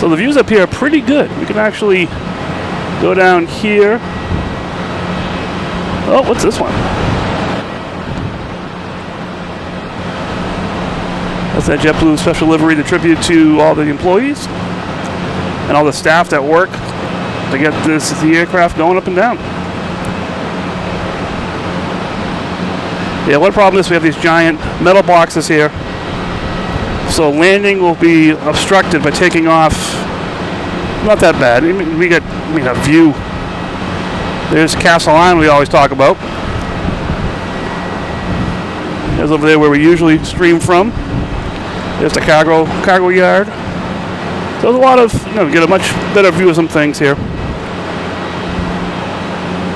So the views up here are pretty good. We can actually go down here. Oh, what's this one? That's that JetBlue special livery to tribute to all the employees and all the staff that work to get the aircraft going up and down. Yeah, one problem is we have these giant metal boxes here. So landing will be obstructed by taking off. Not that bad. We get a view. There's Castle Island we always talk about. There's over there where we usually stream from. There's the cargo yard. So there's a lot of, we get a much better view of some things here.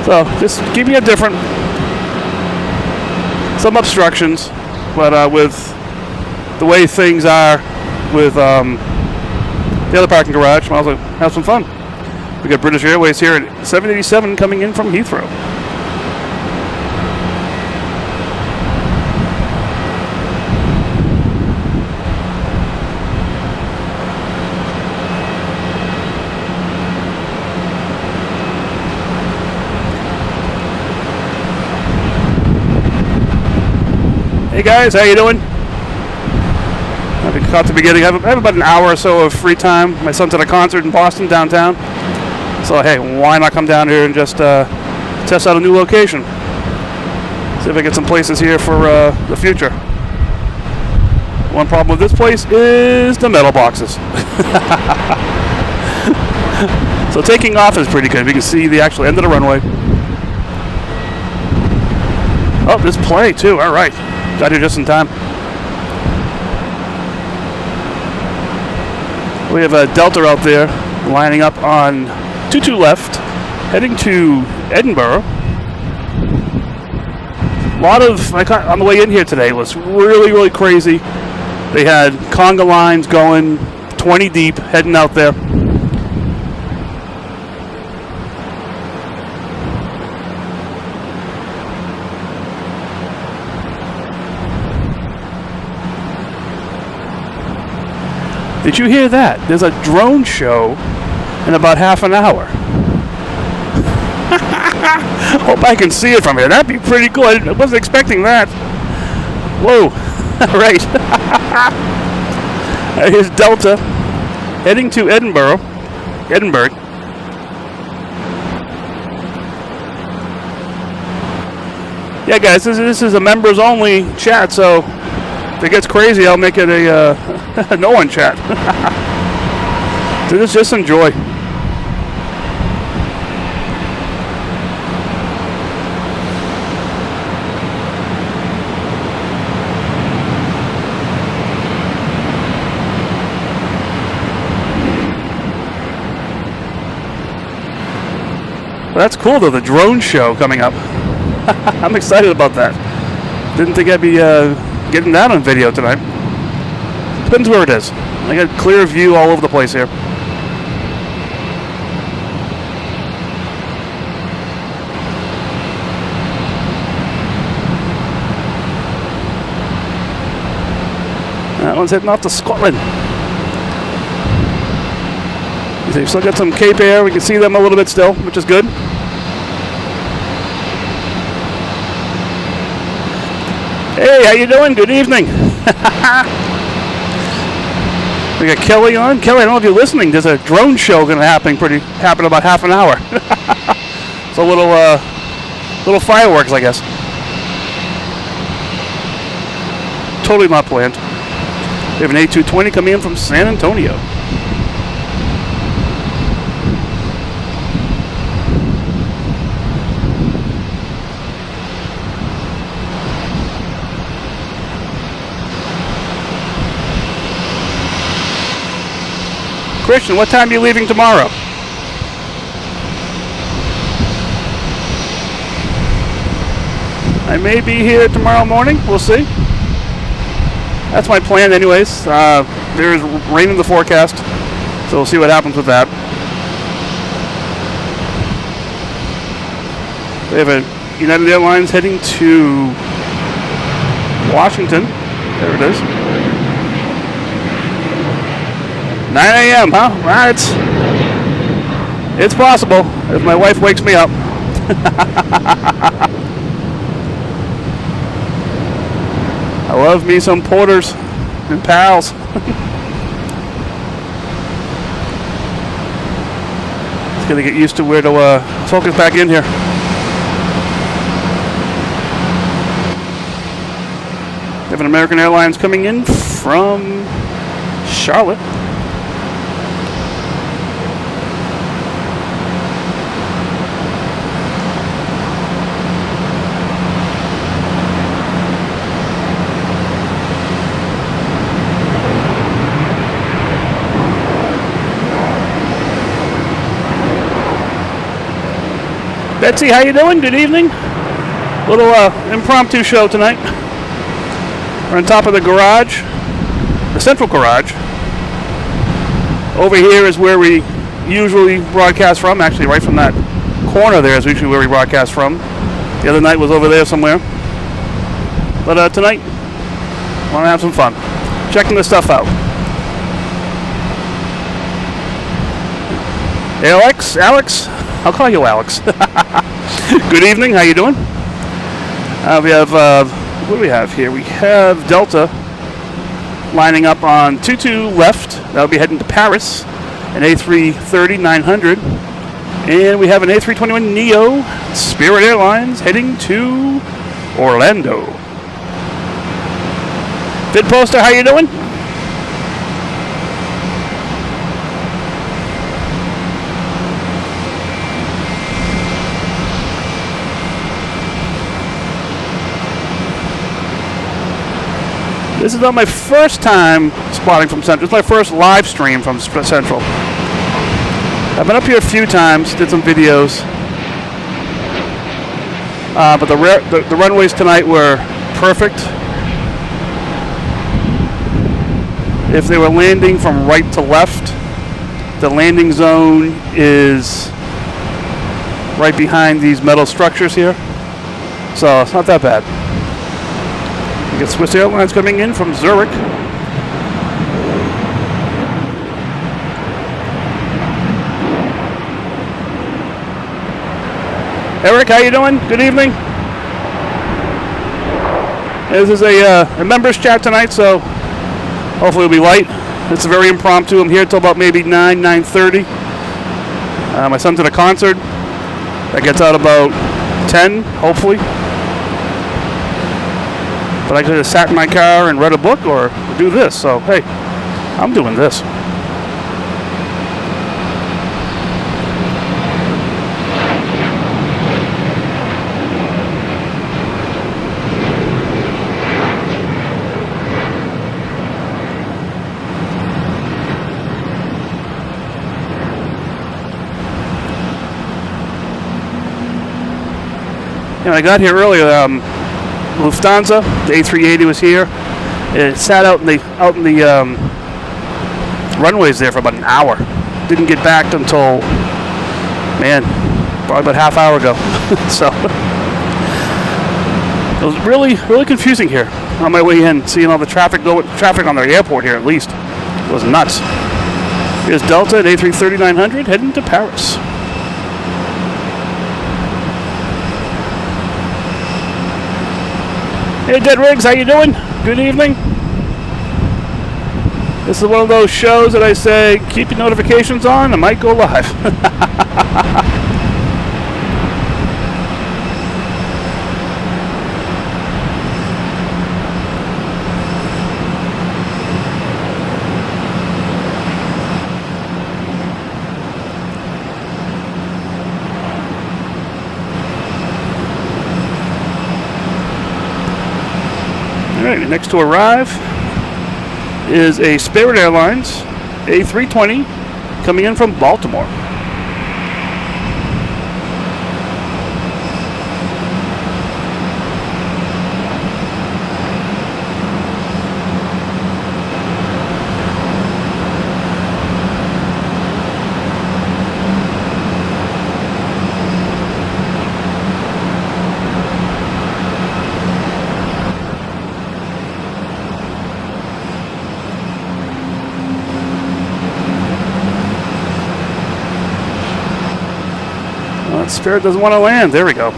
So just keeping it different. Some obstructions, but with the way things are with the other parking garage, might as well have some fun. We got British Airways here at 787 coming in from Heathrow. Hey guys, how you doing? I caught the beginning. I have about an hour or so of free time. My son's at a concert in Boston downtown. So hey, why not come down here and just test out a new location? See if I get some places here for the future. One problem with this place is the metal boxes. So taking off is pretty good. We can see the actual end of the runway. Oh, there's play too. All right. Got here just in time. We have a Delta out there lining up on 22 left, heading to Edinburgh. A lot of, on the way in here today, was really, really crazy. They had conga lines going 20 deep, heading out there. Did you hear that? There's a drone show in about half an hour. Hope I can see it from here. That'd be pretty cool. I wasn't expecting that. Whoa. Right. Here's Delta heading to Edinburgh. Yeah, guys, this is a members only chat, so if it gets crazy, I'll make it a no one chat. So just enjoy. Well, that's cool though, the drone show coming up. I'm excited about that. Didn't think I'd be getting that on video tonight. Depends where it is. I got a clear view all over the place here. That one's heading off to Scotland. We've still got some Cape Air. We can see them a little bit still, which is good. Hey, how you doing? Good evening. We got Kelly on. Kelly, I don't know if you're listening. There's a drone show going to happen in about half an hour. So little fireworks, I guess. Totally not planned. We have an A220 coming in from San Antonio. Christian, what time are you leaving tomorrow? I may be here tomorrow morning. We'll see. That's my plan anyways. There is rain in the forecast, so we'll see what happens with that. We have a United Airlines heading to Washington. There it is. 9 a.m., huh? Well, it's possible if my wife wakes me up. I love me some porters and pals. Just gonna get used to where to focus back in here. We have an American Airlines coming in from Charlotte. Betsy, how you doing? Good evening. Little impromptu show tonight. We're on top of the garage, the central garage. Over here is where we usually broadcast from. Actually, right from that corner there is usually where we broadcast from. The other night was over there somewhere. But tonight, want to have some fun. Checking this stuff out. Alex? I'll call you Alex. Good evening. How you doing? We have, what do we have here? We have Delta lining up on 22 left. That'll be heading to Paris. An A330-900. And we have an A321neo Spirit Airlines heading to Orlando. Vid Poster, how you doing? This is not my first time spotting from Central. It's my first live stream from Central. I've been up here a few times, did some videos. But the runways tonight were perfect. If they were landing from right to left, the landing zone is right behind these metal structures here. So it's not that bad. We get Swiss Airlines coming in from Zurich. Eric, how you doing? Good evening. This is a members chat tonight, so hopefully it'll be light. It's very impromptu. I'm here till about maybe 9:30. My son's at a concert. That gets out about 10, hopefully. But I could have sat in my car and read a book or do this. So, hey, I'm doing this. I got here earlier. Lufthansa, the A380 was here. It sat out in the runways there for about an hour. Didn't get back until, probably about half hour ago. So it was really confusing here on my way in, seeing all the traffic on the airport here. At least it was nuts. Here's Delta at A330-900 heading to Paris. Hey, Dead Riggs, how you doing? Good evening. This is one of those shows that I say, keep your notifications on, I might go live. Alright, next to arrive is a Spirit Airlines A320 coming in from Baltimore. Spirit doesn't want to land. There we go.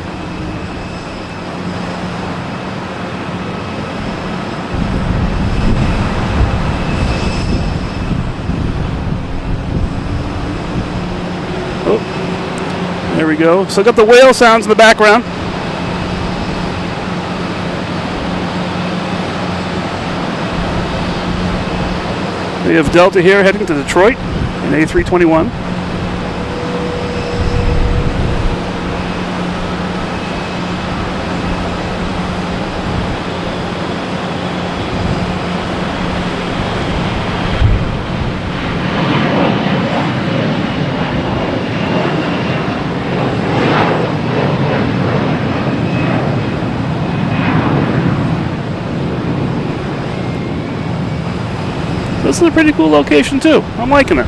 Oh, there we go. So got the whale sounds in the background. We have Delta here heading to Detroit in A321. This is a pretty cool location too. I'm liking it.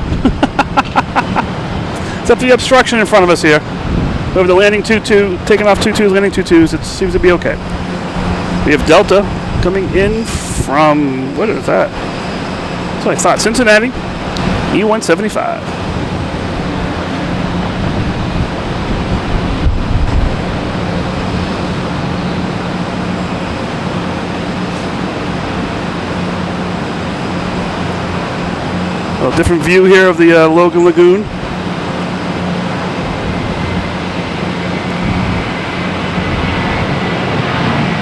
Except the obstruction in front of us here. We have the landing 2-2, taking off 2-2s, landing 2-2s. It seems to be okay. We have Delta coming in from, what is that? That's what I thought. Cincinnati, E175. A different view here of the Logan Lagoon.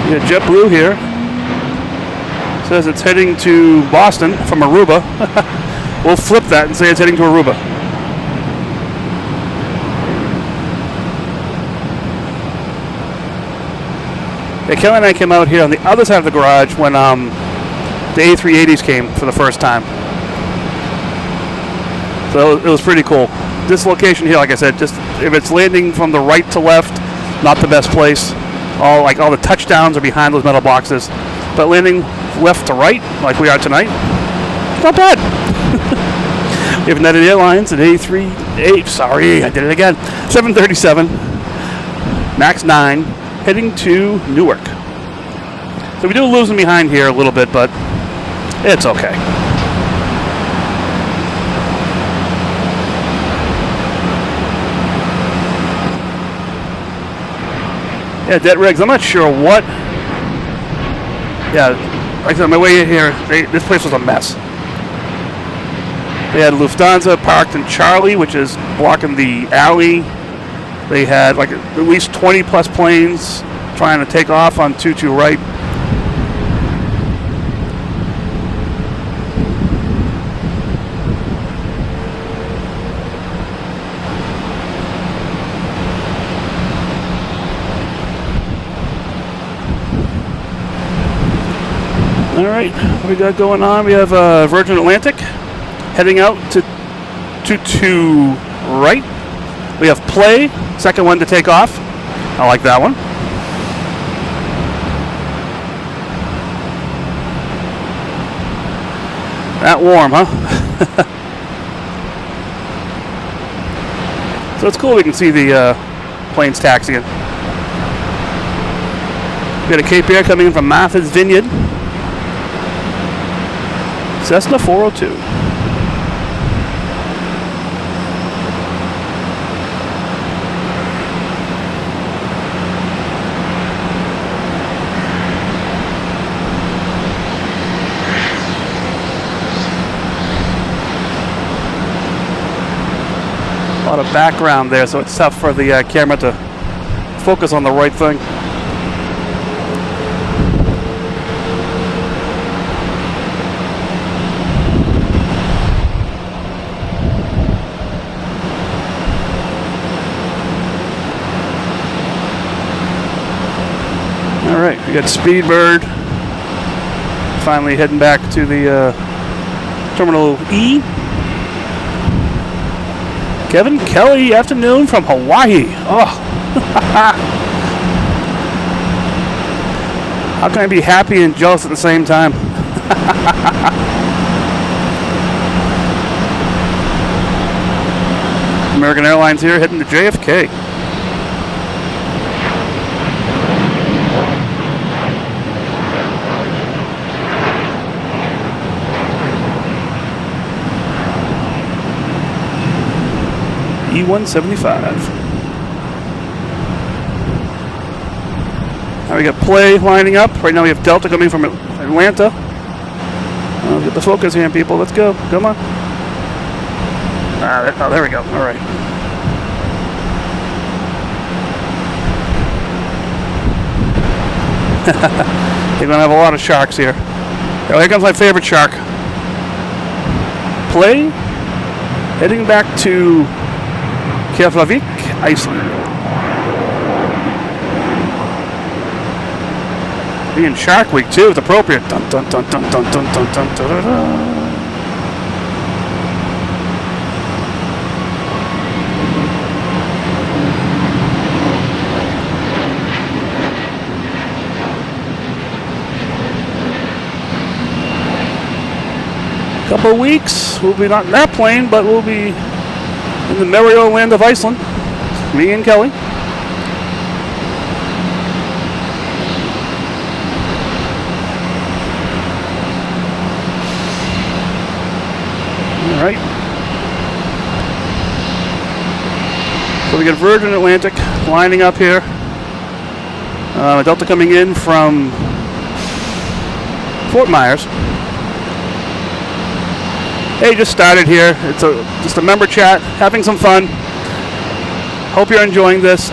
Yeah, JetBlue here. Says it's heading to Boston from Aruba. We'll flip that and say it's heading to Aruba. Yeah, Kelly and I came out here on the other side of the garage when the A380s came for the first time. So it was pretty cool. This location here, like I said, just if it's landing from the right to left, not the best place. All the touchdowns are behind those metal boxes. But landing left to right, like we are tonight, not bad. We have United Airlines at sorry, I did it again. 737, MAX 9, heading to Newark. So we do lose them behind here a little bit, but it's okay. Yeah, dead rigs. I'm not sure what. Yeah, like I said, on my way in here, this place was a mess. They had Lufthansa parked in Charlie, which is blocking the alley. They had like at least 20 plus planes trying to take off on 22 right. All right, what we got going on? We have Virgin Atlantic heading out to 22 right. We have Play, second one to take off. I like that one. That warm, huh? So it's cool we can see the planes taxiing. We got a Cape Air coming in from Martha's Vineyard. Cessna 402. A lot of background there, so it's tough for the camera to focus on the right thing. All right, we got Speedbird finally heading back to the Terminal E. Kevin Kelly, afternoon from Hawaii. Oh, how can I be happy and jealous at the same time? American Airlines here heading to JFK. E175. We got Play lining up. Right now we have Delta coming from Atlanta. Get the focus here, people. Let's go. Come on. Oh, there we go. All right. They're going to have a lot of sharks here. Oh, here comes my favorite shark. Play. Heading back to Keflavik, Iceland. Being Shark Week too, it's appropriate. Dun, dun, dun, dun, dun, dun, dun, dun, dun, dun, dun. Couple of weeks, we'll be not in that plane, but we'll be in the merry old land of Iceland. Me and Kelly. All right. So we got Virgin Atlantic lining up here. Delta coming in from Fort Myers. Hey, just started here. It's just a member chat, having some fun. Hope you're enjoying this.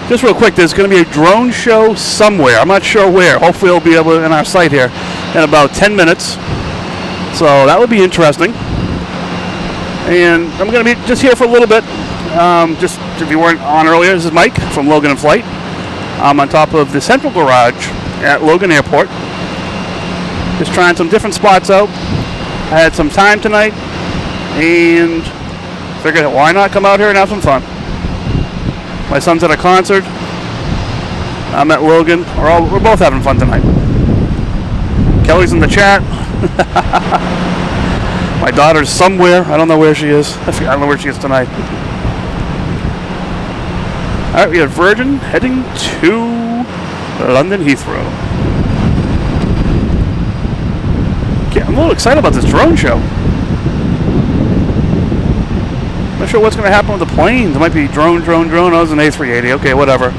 Just real quick, there's going to be a drone show somewhere. I'm not sure where. Hopefully it'll be able to, in our site here in about 10 minutes. So that would be interesting. And I'm going to be just here for a little bit. Just if you weren't on earlier, this is Mike from Logan in Flight. I'm on top of the central garage at Logan Airport. Just trying some different spots out. I had some time tonight and figured why not come out here and have some fun. My son's at a concert. I'm at Logan. We're both having fun tonight. Kelly's in the chat. My daughter's somewhere. I don't know where she is. I don't know where she is tonight. Alright, we have Virgin heading to London Heathrow. I'm a little excited about this drone show. Not sure what's going to happen with the planes. It might be drone. Oh, it's an A380. Okay, whatever.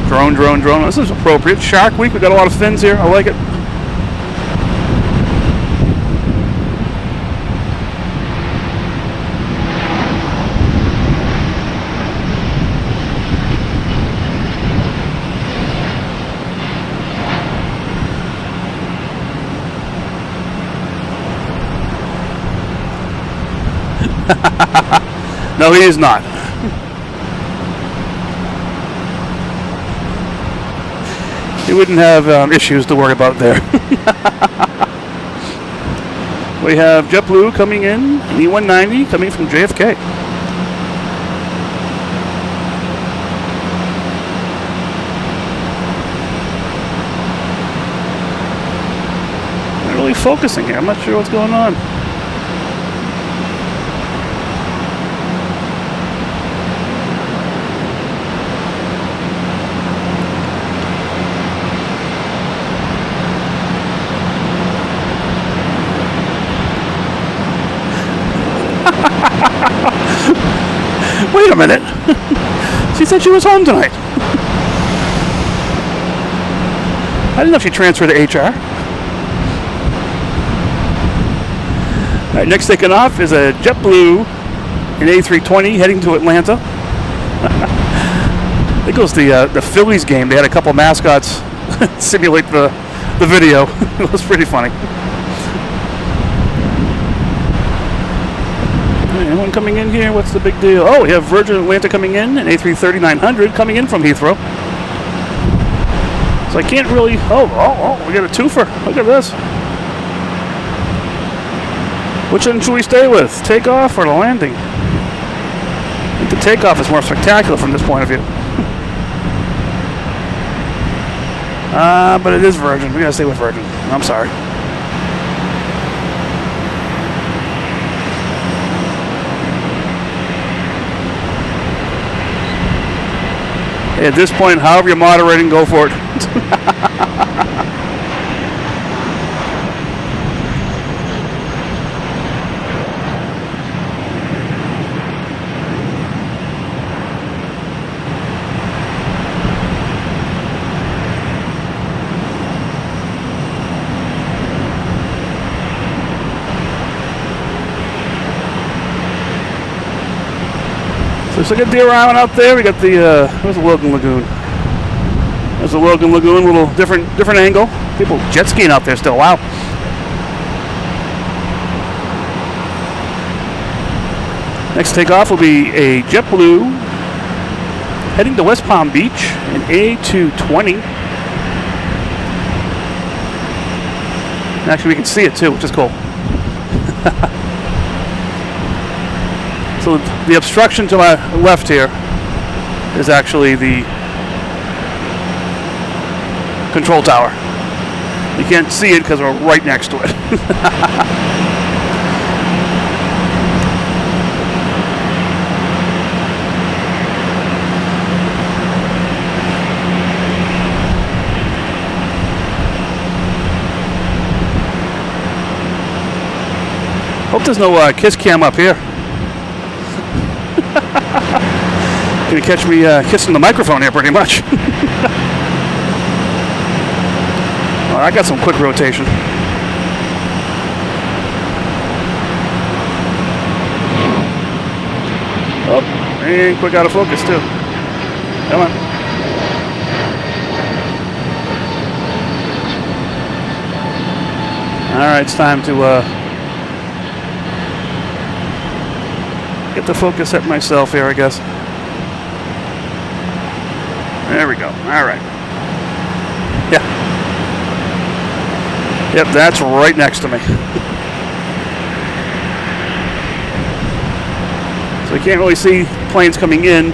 Drone. This is appropriate. Shark Week. We got a lot of fins here. I like it. No, he is not. He wouldn't have issues to worry about there. We have JetBlue coming in, E190 coming from JFK. Not really focusing here. I'm not sure what's going on. Wait a minute. She said she was home tonight. I didn't know if she transferred to HR. All right, next taking off is a JetBlue in A320 heading to Atlanta. I think it was the Phillies game. They had a couple mascots simulate the video. It was pretty funny. Anyone coming in here? What's the big deal? Oh, we have Virgin Atlanta coming in and A330-900 coming in from Heathrow. So I can't really... Oh, we got a twofer. Look at this. Which one should we stay with? Takeoff or the landing? I think the takeoff is more spectacular from this point of view. But it is Virgin. We gotta stay with Virgin. I'm sorry. At this point, however you're moderating, go for it. So there's like a deer island out there. We got the, where's the Logan Lagoon? There's the Logan Lagoon, a little different angle. People jet skiing out there still, wow. Next takeoff will be a JetBlue heading to West Palm Beach, an A220. Actually, we can see it too, which is cool. So the obstruction to my left here is actually the control tower. You can't see it because we're right next to it. Hope there's no kiss cam up here. Gonna catch me kissing the microphone here pretty much. Well, I got some quick rotation. Oh, and quick out of focus too. Come on. Alright, it's time to get the focus at myself here, I guess. There we go. All right. Yeah. Yep, that's right next to me. So you can't really see planes coming in.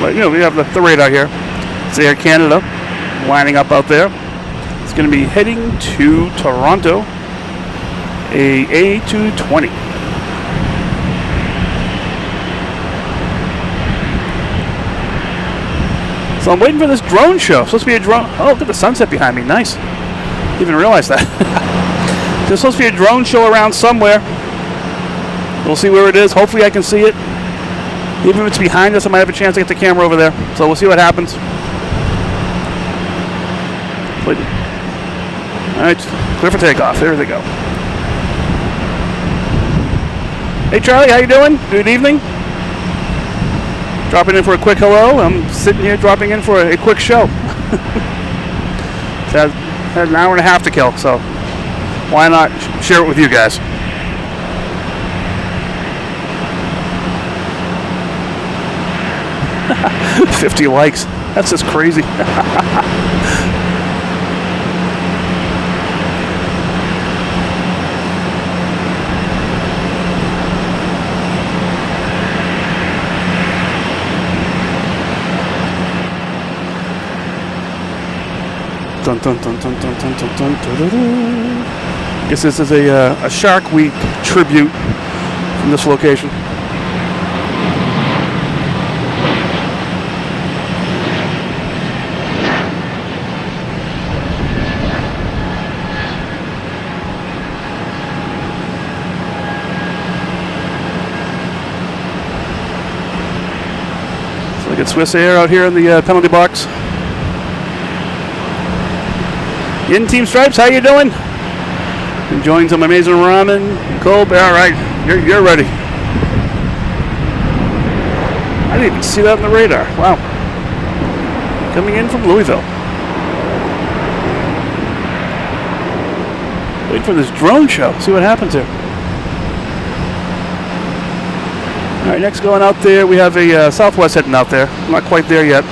But, you know, we have the radar here. It's Air Canada lining up out there. It's going to be heading to Toronto, a A220. So I'm waiting for this drone show. It's supposed to be a drone. Oh, look at the sunset behind me. Nice. Didn't even realize that. There's supposed to be a drone show around somewhere. We'll see where it is. Hopefully I can see it. Even if it's behind us, I might have a chance to get the camera over there. So we'll see what happens. All right, clear for takeoff. There they go. Hey Charlie, how you doing? Good evening. Dropping in for a quick hello. I'm sitting here dropping in for a quick show. Had an hour and a half to kill, so why not share it with you guys? $50 likes. That's just crazy. Dun, dun, dun, dun, dun, dun, dun, dun, dun, dun, dun. Guess this is a Shark Week tribute from this location. So I get Swiss Air out here in the penalty box. In Team Stripes, how you doing? Enjoying some amazing ramen, cold. All right, you're ready. I didn't even see that on the radar. Wow. Coming in from Louisville. Wait for this drone show. See what happens here. All right, next going out there, we have a Southwest heading out there. I'm not quite there yet.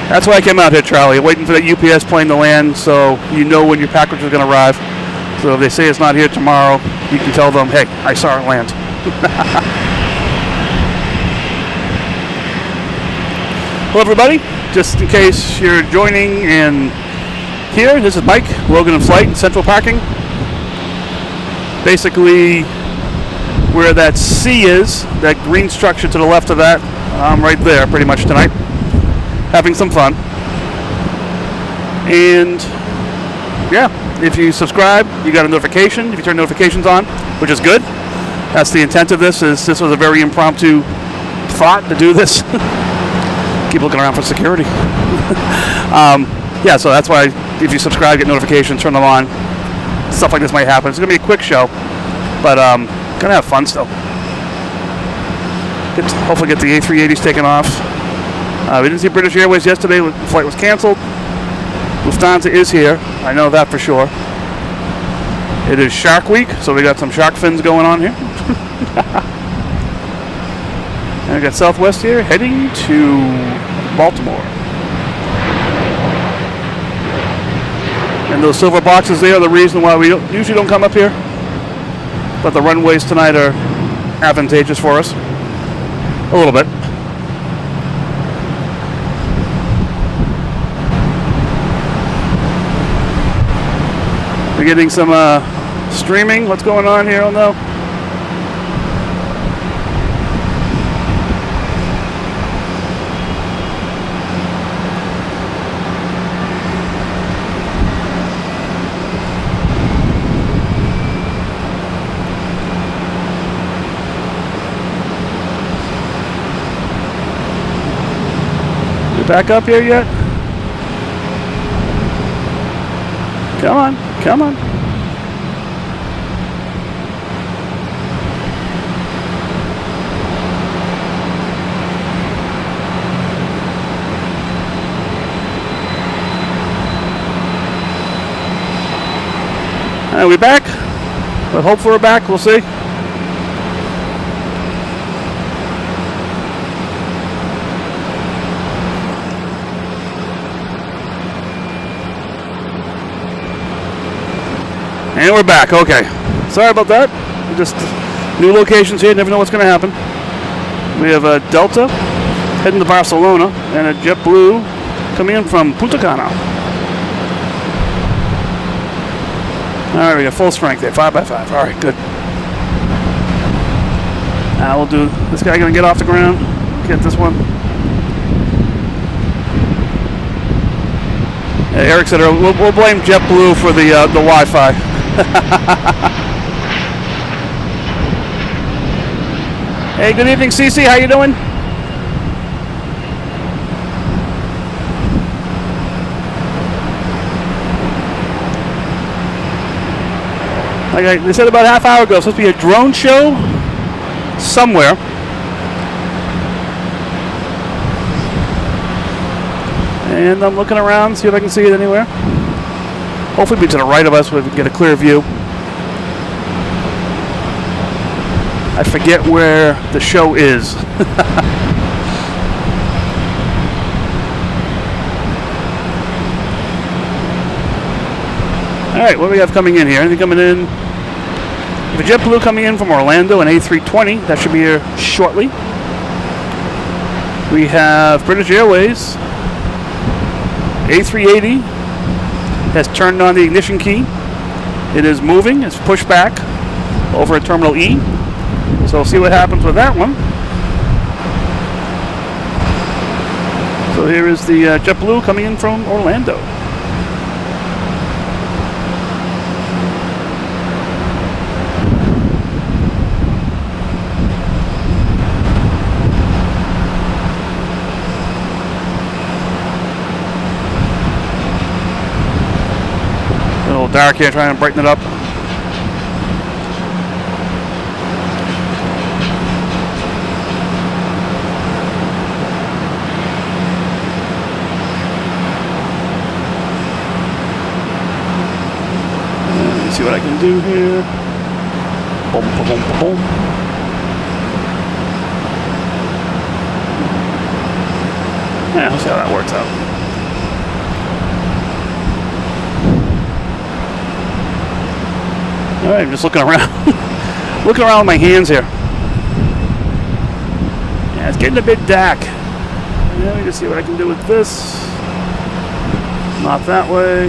That's why I came out here, Charlie. Waiting for that UPS plane to land so you know when your package is going to arrive. So if they say it's not here tomorrow, you can tell them, hey, I saw it land. Hello, everybody. Just in case you're joining in here, this is Mike, Logan in Flight in Central Parking. Basically, where that C is, that green structure to the left of that, I'm right there pretty much tonight. Having some fun. And yeah, if you subscribe, you got a notification. If you turn notifications on, which is good. That's the intent of this. This was a very impromptu thought to do this. Keep looking around for security. Yeah, so that's why if you subscribe, get notifications, turn them on. Stuff like this might happen. It's going to be a quick show, but going to have fun still. Hopefully get the A380s taken off. We didn't see British Airways yesterday. The flight was canceled. Lufthansa is here. I know that for sure. It is Shark Week, so we got some shark fins going on here. And we got Southwest here heading to Baltimore. And those silver boxes there are the reason why we usually don't come up here. But the runways tonight are advantageous for us. A little bit. We're getting some streaming. What's going on here? I don't know. Back up here yet? Come on, come on. Are we back? But hopefully we're back, we'll see. And we're back. Okay. Sorry about that. Just new locations here. Never know what's going to happen. We have a Delta heading to Barcelona and a JetBlue coming in from Punta Cana. All right, we got full strength there. 5x5. All right, good. Now we'll do this guy going to get off the ground. Get this one. Eric said we'll blame JetBlue for the Wi-Fi. Hey, good evening, Cece. How you doing? Like they said about a half hour ago, it's supposed to be a drone show somewhere. And I'm looking around, see if I can see it anywhere. Hopefully be to the right of us so we can get a clear view. I forget where the show is. Alright, what do we have coming in here? Anything coming in? We have a JetBlue coming in from Orlando, an A320. That should be here shortly. We have British Airways. A380 has turned on the ignition key. It is moving. It's pushed back over at Terminal E. So we'll see what happens with that one. So here is the JetBlue coming in from Orlando. A little dark here, trying to brighten it up. See what I can do here. Boom, boom, boom, boom. Yeah, we'll see how that works out. All right, I'm just looking around. Looking around with my hands here. Yeah, it's getting a bit dark. Let me just see what I can do with this. Not that way.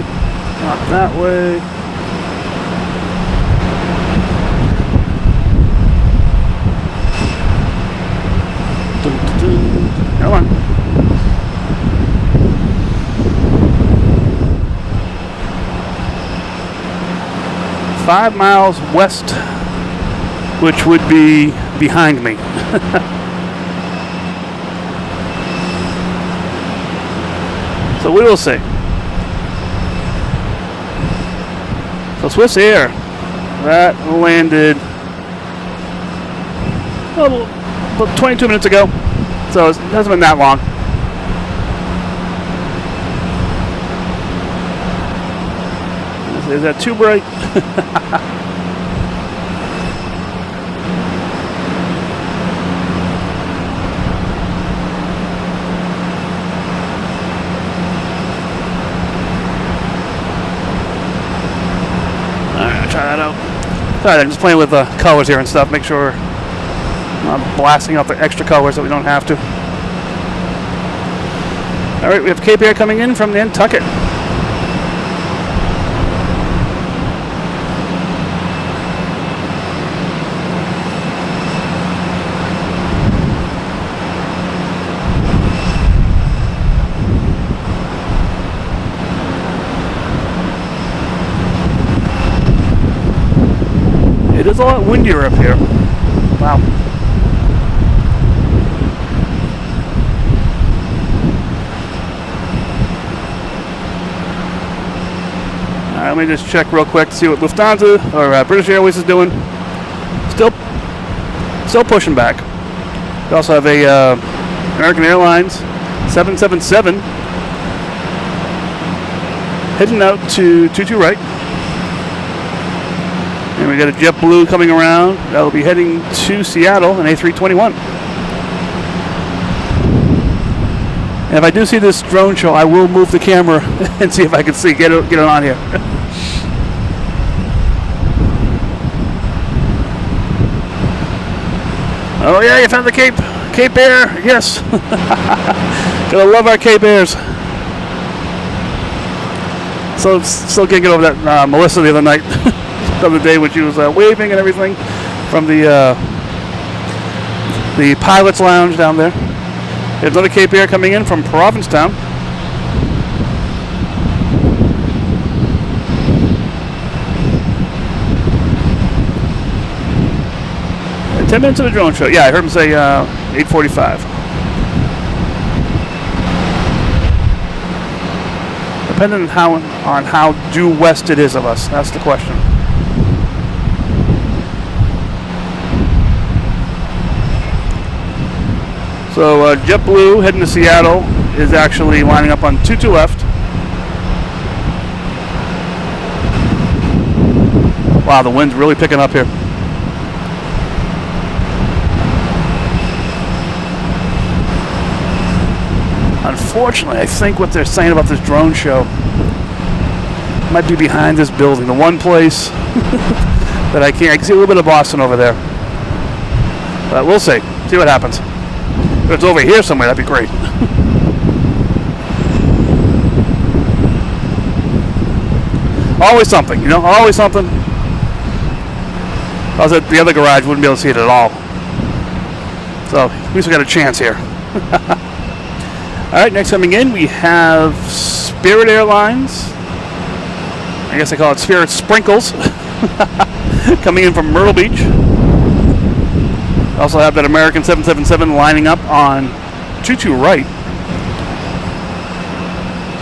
Not that way. Come on. Five miles west, which would be behind me. So we will see. So Swiss Air, that landed about 22 minutes ago. So it hasn't been that long. Is that too bright? Try that out. Alright, I'm just playing with the colors here and stuff. Make sure I'm not blasting out the extra colors that we don't have to. Alright, we have Cape Air coming in from Nantucket. It is a lot windier up here. Wow. Alright, let me just check real quick to see what Lufthansa or British Airways is doing. Still pushing back. We also have a American Airlines 777 heading out to 22 right. And we got a JetBlue coming around. That'll be heading to Seattle, an A321. And if I do see this drone show, I will move the camera and see if I can get it on here. Oh yeah, you found the Cape Air. Yes. Gotta love our Cape Airs. So still can't get over that Melissa the other night. The other day when she was waving and everything from the pilot's lounge down there. There's another Cape Air coming in from Provincetown. And 10 minutes of the drone show. Yeah, I heard him say 8:45. Depending on how due west it is of us. That's the question. So JetBlue heading to Seattle is actually lining up on 22 left. Wow, the wind's really picking up here. Unfortunately, I think what they're saying about this drone show might be behind this building. The one place that I can see a little bit of Boston over there. But we'll see. See what happens. If it's over here somewhere, that'd be great. Always something, you know, always something. I was at the other garage, wouldn't be able to see it at all. So, at least we got a chance here. Alright, next coming in, we have Spirit Airlines. I guess they call it Spirit Sprinkles. Coming in from Myrtle Beach. Also have that American 777 lining up on 22 right.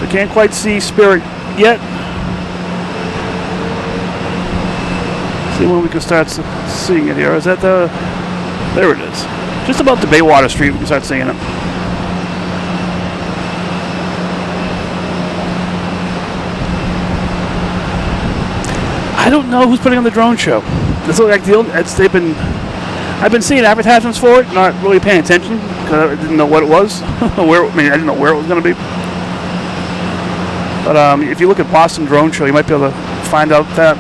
So can't quite see Spirit yet. See when we can start seeing it here. Is that the... There it is. Just about the Baywater Street we can start seeing it. I don't know who's putting on the drone show. This looks like I've been seeing advertisements for it, not really paying attention because I didn't know what it was. I didn't know where it was going to be. But if you look at Boston Drone Show, you might be able to find out that.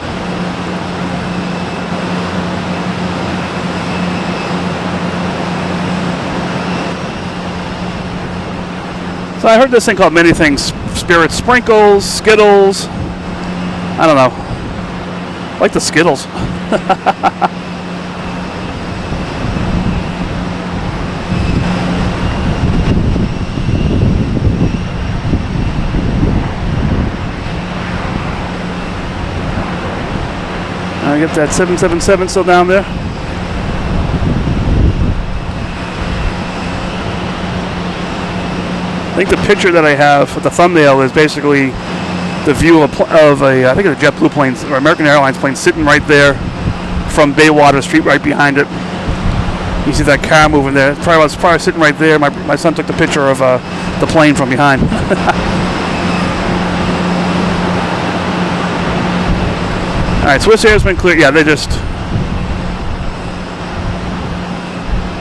So I heard this thing called many things: Spirit Sprinkles, Skittles. I don't know. I like the Skittles. I get that 777 still down there. think the picture that I have, the thumbnail, is basically the view of I think it's a JetBlue plane or American Airlines plane sitting right there from Baywater Street, right behind it. You see that car moving there. It's probably sitting right there. My son took the picture of the plane from behind. All right, Swiss Air's been clear. Yeah, they just.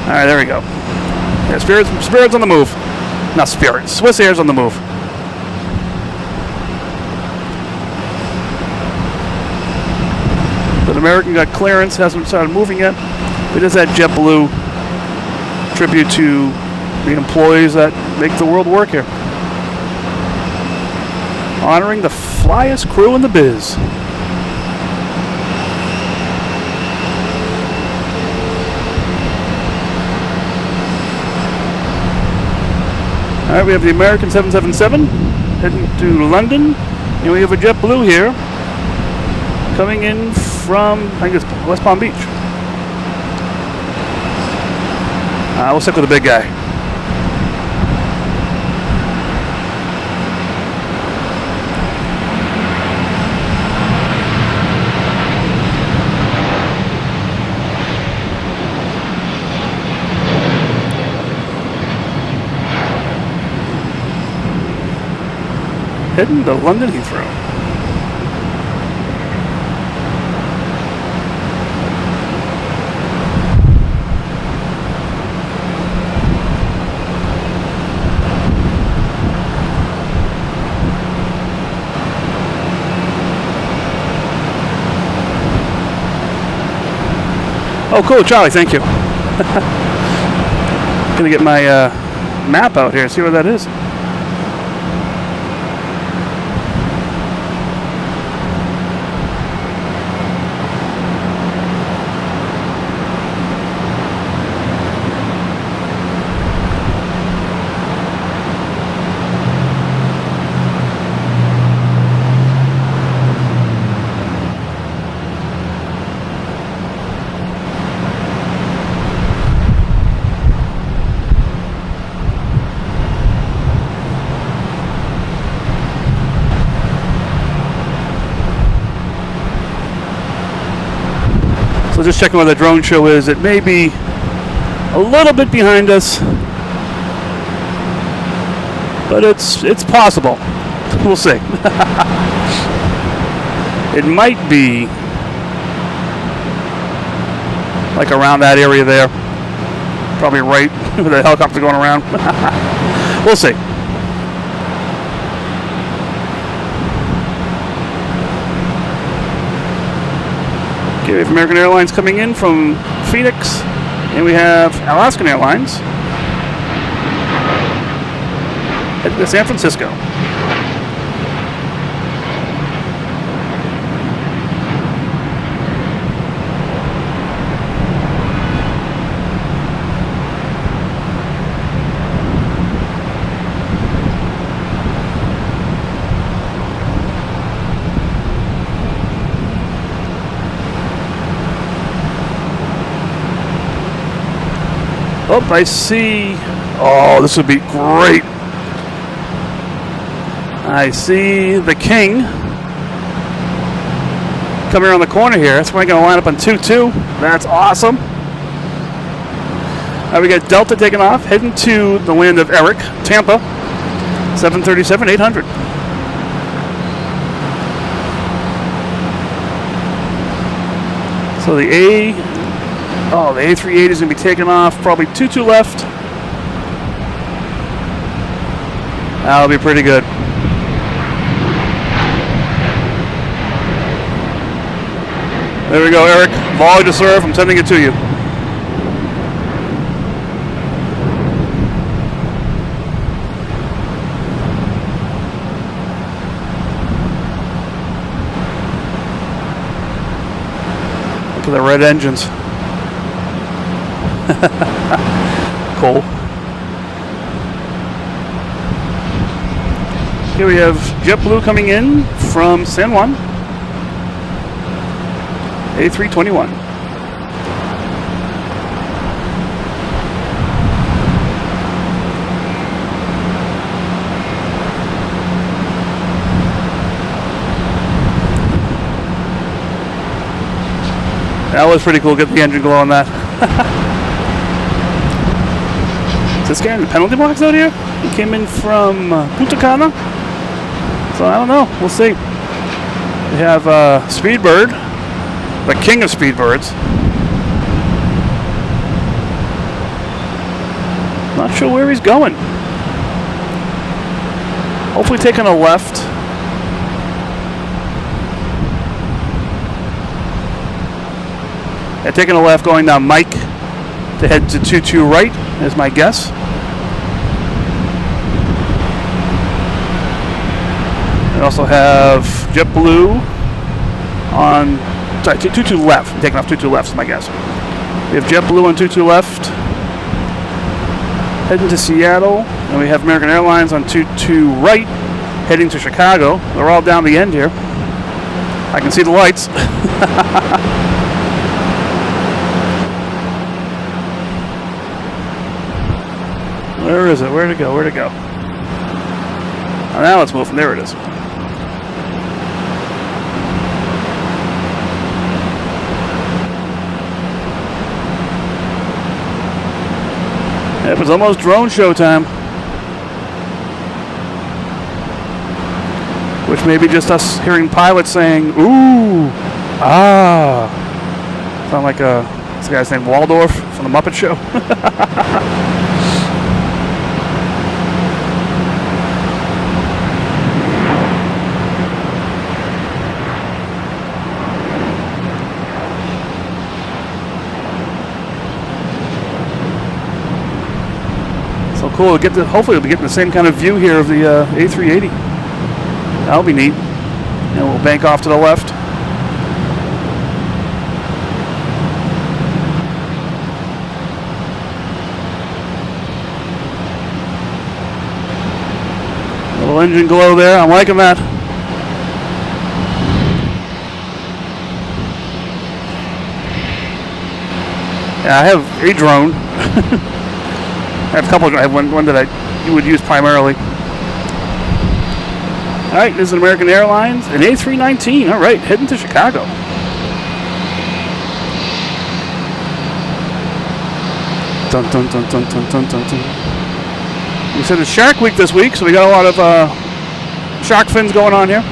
All right, there we go. Yeah, Spirit's on the move. Not Spirit. Swiss Air's on the move. But American got clearance, hasn't started moving yet. It is that JetBlue tribute to the employees that make the world work here. Honoring the flyest crew in the biz. All right, we have the American 777 heading to London, and we have a JetBlue here coming in from, I think it's West Palm Beach. We'll stick with the big guy. Heading to London Heathrow. Oh, cool, Charlie, thank you. Gonna get my map out here and see where that is. So just checking where the drone show is. It may be a little bit behind us, but it's possible. We'll see. It might be like around that area there. Probably right with the helicopter going around. We'll see. Okay, we have American Airlines coming in from Phoenix, and we have Alaskan Airlines heading to San Francisco. Oh, I see. Oh, this would be great. I see the King coming around the corner here. That's why I'm going to line up on 2-2. That's awesome. We got Delta taking off, heading to the land of Eric, Tampa, 737-800. So the A380 is going to be taking off. Probably 2-2 left. That'll be pretty good. There we go, Eric. Volley to serve. I'm sending it to you. Look at the red engines. Cool. Here we have JetBlue coming in from San Juan. A321. That was pretty cool. Get the engine glow on that. Is this guy in the penalty box out here? He came in from Punta Cana. So I don't know. We'll see. We have Speedbird, the king of Speedbirds. Not sure where he's going. Hopefully taking a left. Yeah, taking a left going down Mike to head to 22 right is my guess. We also have JetBlue on, sorry, 22 left. I'm taking off 22 left is my guess. We have JetBlue on 22 left. Heading to Seattle, and we have American Airlines on 22 right, heading to Chicago. They're all down the end here. I can see the lights. Where is it? Where'd it go? Where'd it go? Oh, now it's moving. There it is. It was almost drone show time. Which may be just us hearing pilots saying, ooh, ah. Sound like this guy's named Waldorf from the Muppet Show. Cool. Hopefully we'll be getting the same kind of view here of the A380. That'll be neat. And we'll bank off to the left. Little engine glow there. I'm liking that. Yeah, I have a drone. I have a couple. I have one that you would use primarily. All right, this is American Airlines, an A319. All right, heading to Chicago. Dun dun dun dun dun dun dun dun. We said it's Shark Week this week, so we got a lot of shark fins going on here.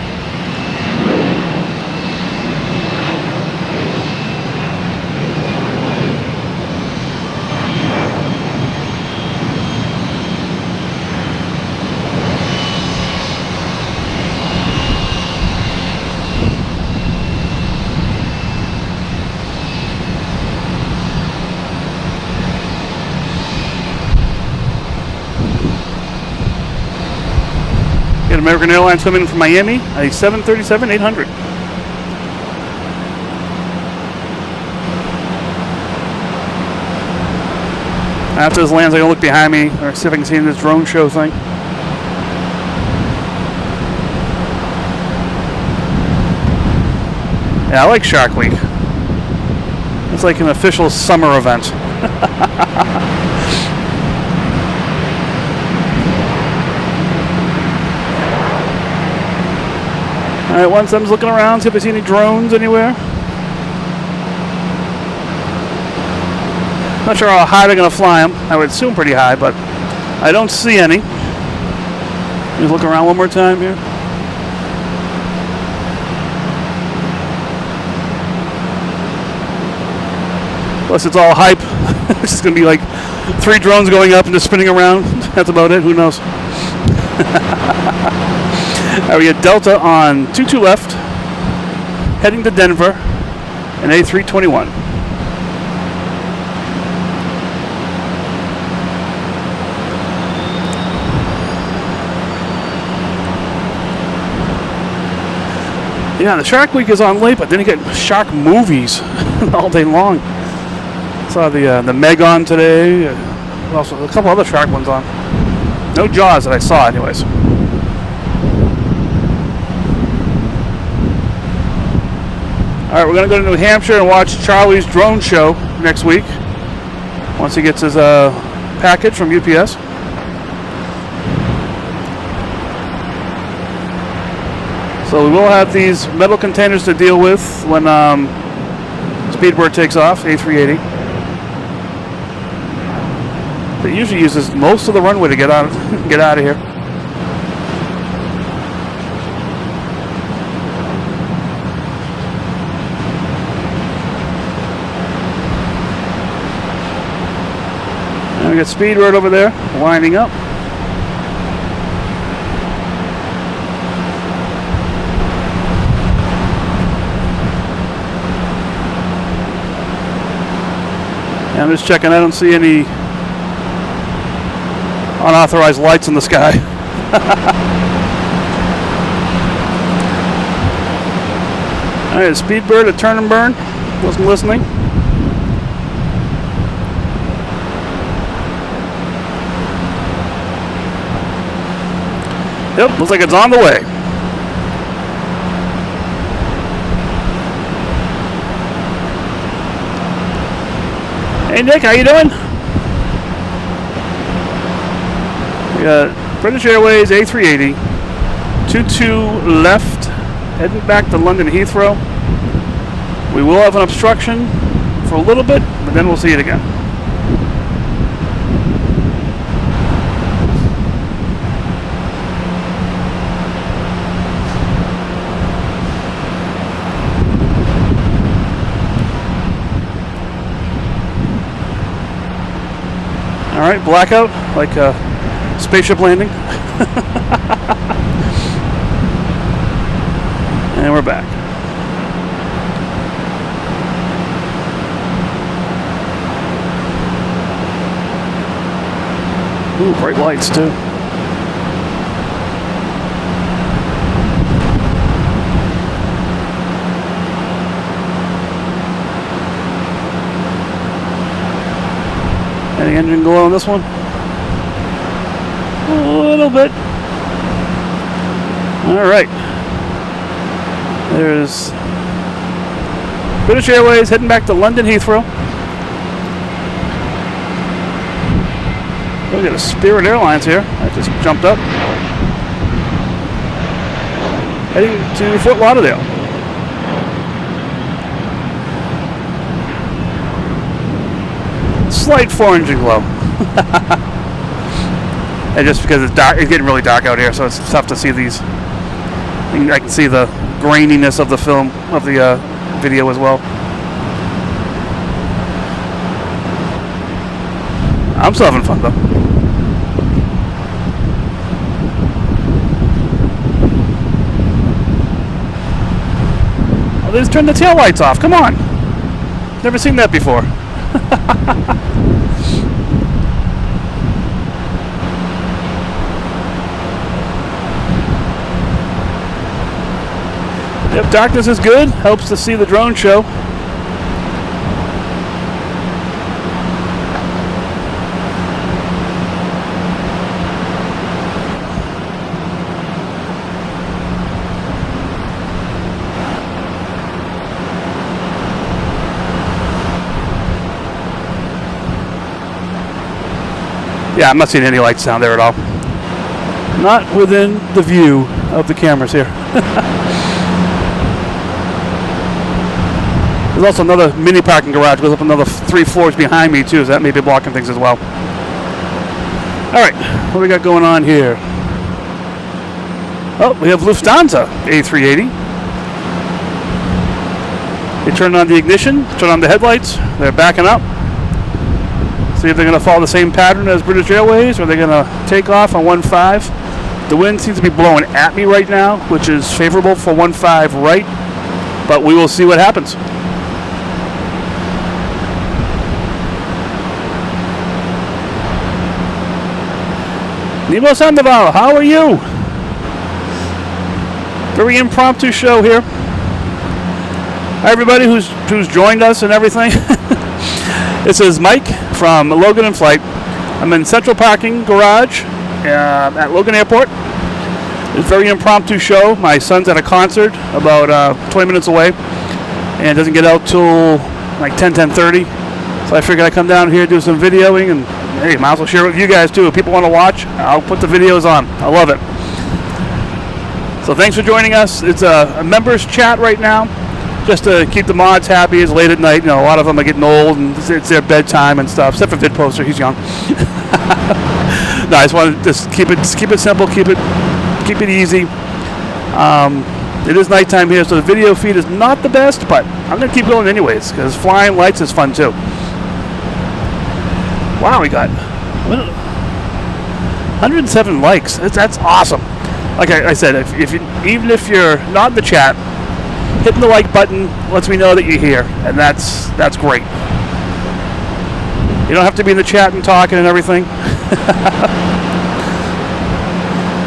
American Airlines coming in from Miami, a 737-800. After this lands, I'm going to look behind me or see if I can see this drone show thing. Yeah, I like Shark Week. It's like an official summer event. Alright, once I'm just looking around, see if I see any drones anywhere. Not sure how high they're going to fly them. I would assume pretty high, but I don't see any. Just look around one more time here. Plus it's all hype. It's just going to be like 3 drones going up and just spinning around. That's about it. Who knows? We had Delta on 22 left, heading to Denver, an A321. Yeah, the Shark Week is on late, but then you get shark movies all day long. Saw the Meg on today. Also, a couple other shark ones on. No Jaws that I saw, anyways. All right, we're going to go to New Hampshire and watch Charlie's drone show next week once he gets his package from UPS. So we will have these metal containers to deal with when Speedbird takes off, A380. It usually uses most of the runway to get out of here. And we got Speedbird over there, winding up. I'm just checking. I don't see any unauthorized lights in the sky. All right, Speedbird at turn and burn. Wasn't listening. Yep, looks like it's on the way. Hey Nick, how you doing? We got British Airways A380, 22 left, heading back to London Heathrow. We will have an obstruction for a little bit, but then we'll see it again. All right, blackout, like a spaceship landing. And we're back. Ooh, bright lights too. Any engine glow on this one? A little bit. All right. There's British Airways heading back to London Heathrow. We got a Spirit Airlines here. I just jumped up. Heading to Fort Lauderdale. Slight 4-engine glow. And just because it's dark, it's getting really dark out here, so it's tough to see these. I can see the graininess of the film, of the video as well. I'm still having fun though. Oh, they just turned the tail lights off. Come on. Never seen that before. Yep, darkness is good. Helps to see the drone show. Yeah, I'm not seeing any lights down there at all. Not within the view of the cameras here. There's also another mini parking garage, goes up another 3 floors behind me too, so that may be blocking things as well. Alright, what do we got going on here? Oh, we have Lufthansa A380. They turn on the ignition, turn on the headlights, they're backing up. See if they're going to follow the same pattern as British Airways, or they're going to take off on 15. The wind seems to be blowing at me right now, which is favorable for 15 right, but we will see what happens. Nemo Sandoval, how are you? Very impromptu show here. Hi everybody who's joined us and everything. This is Mike from Logan in Flight. I'm in Central Parking Garage at Logan Airport. It's a very impromptu show. My son's at a concert about 20 minutes away and doesn't get out till like 10:30. So I figured I'd come down here, do some videoing, and hey, might as well share it with you guys too. If people want to watch, I'll put the videos on. I love it. So thanks for joining us. It's a members chat right now. just to keep the mods happy. It's late at night. You know, a lot of them are getting old, and it's their bedtime and stuff. Except for VidPoster, he's young. No, I just want to just keep it simple, keep it easy. It is nighttime here, so the video feed is not the best, but I'm gonna keep going anyways because flying lights is fun too. Wow, we got 107 likes. That's awesome. Like I said, even if you're not in the chat, hitting the like button lets me know that you're here, and that's great. You don't have to be in the chat and talking and everything.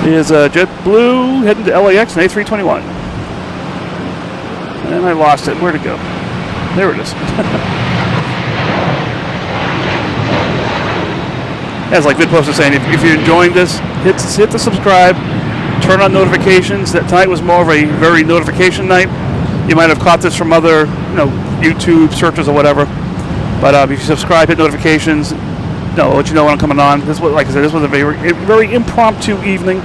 Here's JetBlue heading to LAX and A321. And I lost it. Where'd it go? There it is. As like VidPost is saying, if you're enjoying this, hit the subscribe, turn on notifications. That tonight was more of a very notification night. You might have caught this from other, YouTube searches or whatever. But if you subscribe, hit notifications, I'll let you know when I'm coming on. This was, like I said, this was a very impromptu evening.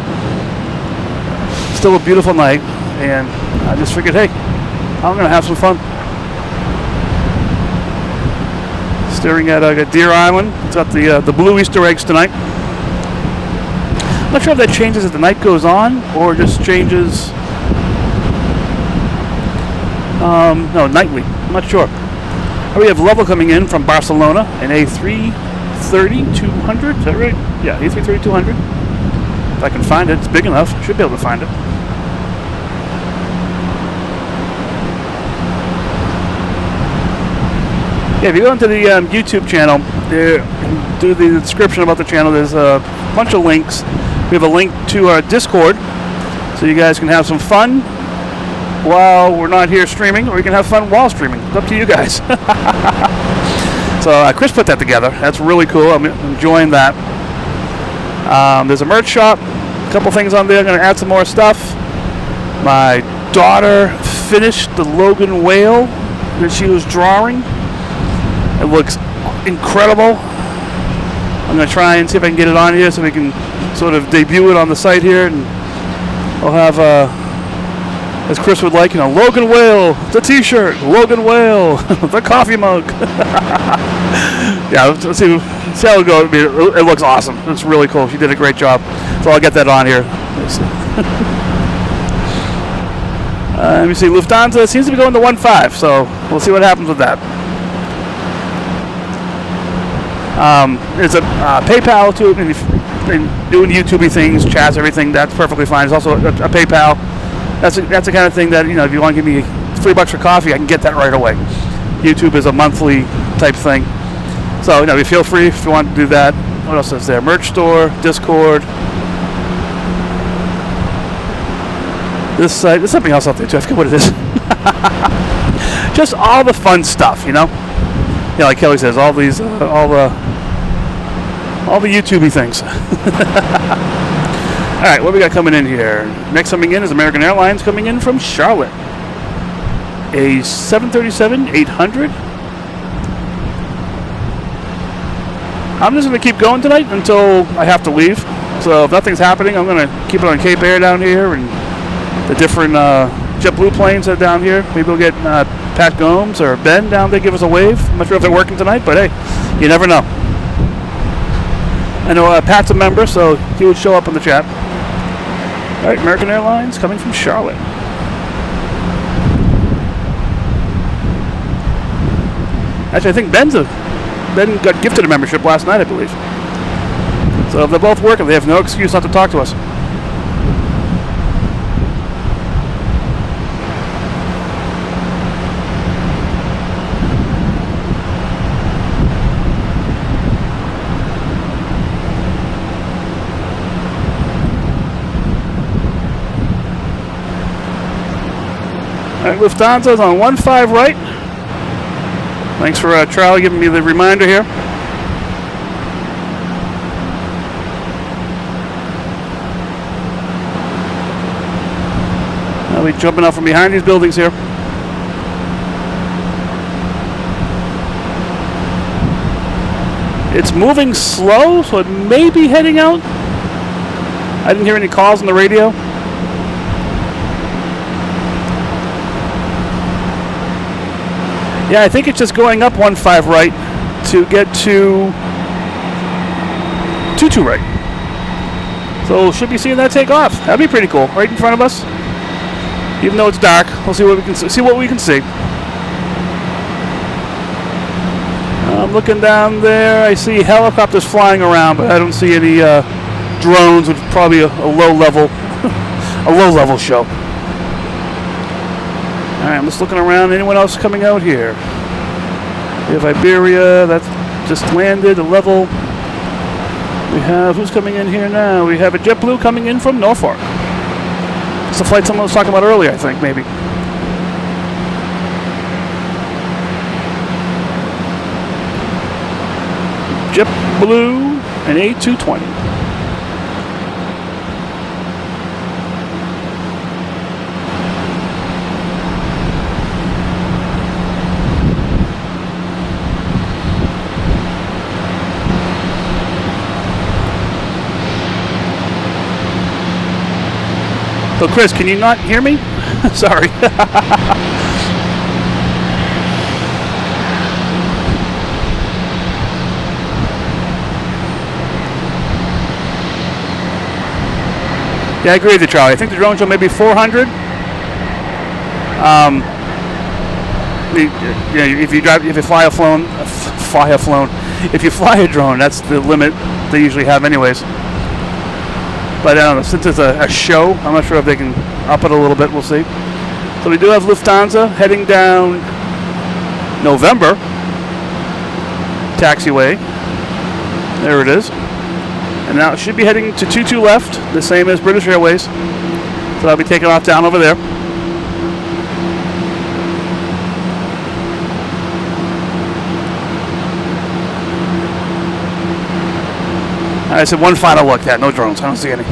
Still a beautiful night, and I just figured, hey, I'm gonna have some fun. Staring at Deer Island. It's got the blue Easter eggs tonight. I'm not sure if that changes as the night goes on, or just changes. No, nightly. I'm not sure. We have Level coming in from Barcelona, an A330-200. Is that right? Yeah, A330-200. If I can find it, it's big enough. I should be able to find it. Yeah, if you go into the YouTube channel, do the description about the channel, there's a bunch of links. We have a link to our Discord, so you guys can have some fun while we're not here streaming, or you can have fun while streaming. It's up to you guys. So Chris put that together. That's really cool. I'm enjoying that. There's a merch shop. A couple things on there. I'm going to add some more stuff. My daughter finished the Logan whale that she was drawing. It looks incredible. I'm going to try and see if I can get it on here so we can sort of debut it on the site here. And we'll have, as Chris would like, Logan whale, the t-shirt, Logan whale, the coffee mug. Yeah, let's see how it goes. It looks awesome. It's really cool. She did a great job. So I'll get that on here. Let me see. Lufthansa seems to be going to 1.5, so we'll see what happens with that. There's a PayPal too, and doing YouTube-y things, chats, everything. That's perfectly fine. There's also a PayPal. That's the kind of thing that, if you want to give me $3 for coffee, I can get that right away. YouTube is a monthly type thing. So, you feel free if you want to do that. What else is there? Merch store, Discord. This site, there's something else out there too. I forget what it is. Just all the fun stuff, Yeah, like Kelly says, all the YouTube-y things. All right, what we got coming in here? Next coming in is American Airlines coming in from Charlotte. A 737-800. I'm just going to keep going tonight until I have to leave. So if nothing's happening, I'm going to keep it on Cape Air down here and the different JetBlue planes that are down here. Maybe we'll get Pat Gomes or Ben down there give us a wave. I'm not sure if they're working tonight, but hey, you never know. I know Pat's a member, so he would show up in the chat. All right, American Airlines coming from Charlotte. Actually, I think Ben got gifted a membership last night, I believe. So if they're both working, they have no excuse not to talk to us. All right, Lufthansa's on 1.5 right. Thanks for Charlie giving me the reminder here. I'll be jumping out from behind these buildings here. It's moving slow, so it may be heading out. I didn't hear any calls on the radio. Yeah, I think it's just going up 15 right to get to 22 right. So should be seeing that take off. That'd be pretty cool, right in front of us. Even though it's dark, we'll see what we can see. I'm looking down there. I see helicopters flying around, but I don't see any drones, which is probably a low level, a low level show. All right, I'm just looking around. Anyone else coming out here? We have Iberia. That's just landed. A level. We have who's coming in here now? We have a JetBlue coming in from Norfolk. It's the flight someone was talking about earlier, I think, maybe. JetBlue and A220. So, Chris, can you not hear me? Sorry. Yeah, I agree with you, Charlie. I think the drone show may be 400. If you fly a drone, that's the limit they usually have, anyways. But I don't know, since it's a show, I'm not sure if they can up it a little bit. We'll see. So we do have Lufthansa heading down November taxiway. There it is. And now it should be heading to 22 left, the same as British Airways. So I'll be taking off down over there. I said one final look. Yeah, no drones. I don't see any.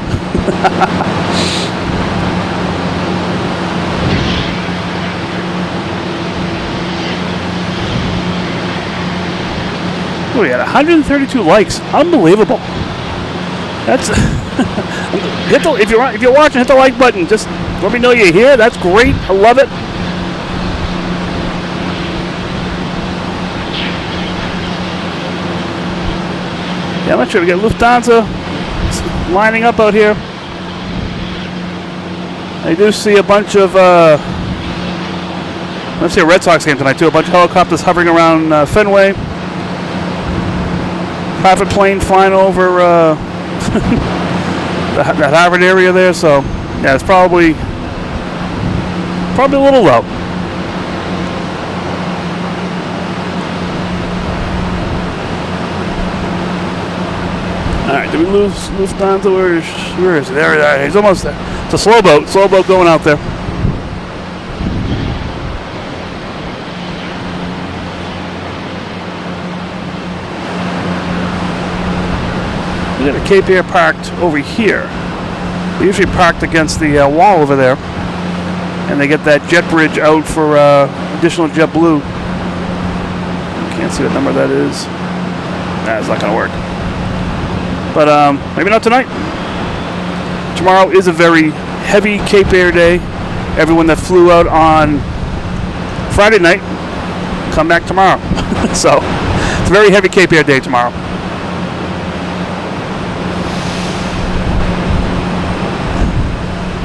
Oh, we had 132 likes. Unbelievable. That's if you're watching, hit the like button. Just let me know you're here. That's great. I love it. Yeah, I'm not sure. We got Lufthansa lining up out here. I do see a bunch of let's see a Red Sox game tonight too. A bunch of helicopters hovering around Fenway. Private plane flying over that Harvard area there. So yeah, it's probably a little low. All right, did we lose Lufthansa? Where is it? There, he's almost there. It's a slow boat going out there. We got a Cape Air parked over here. They usually parked against the wall over there, and they get that jet bridge out for additional JetBlue. Can't see what number that is. Nah, it's not going to work. But maybe not tonight. Tomorrow is a very heavy Cape Air day. Everyone that flew out on Friday night, come back tomorrow. So it's a very heavy Cape Air day tomorrow.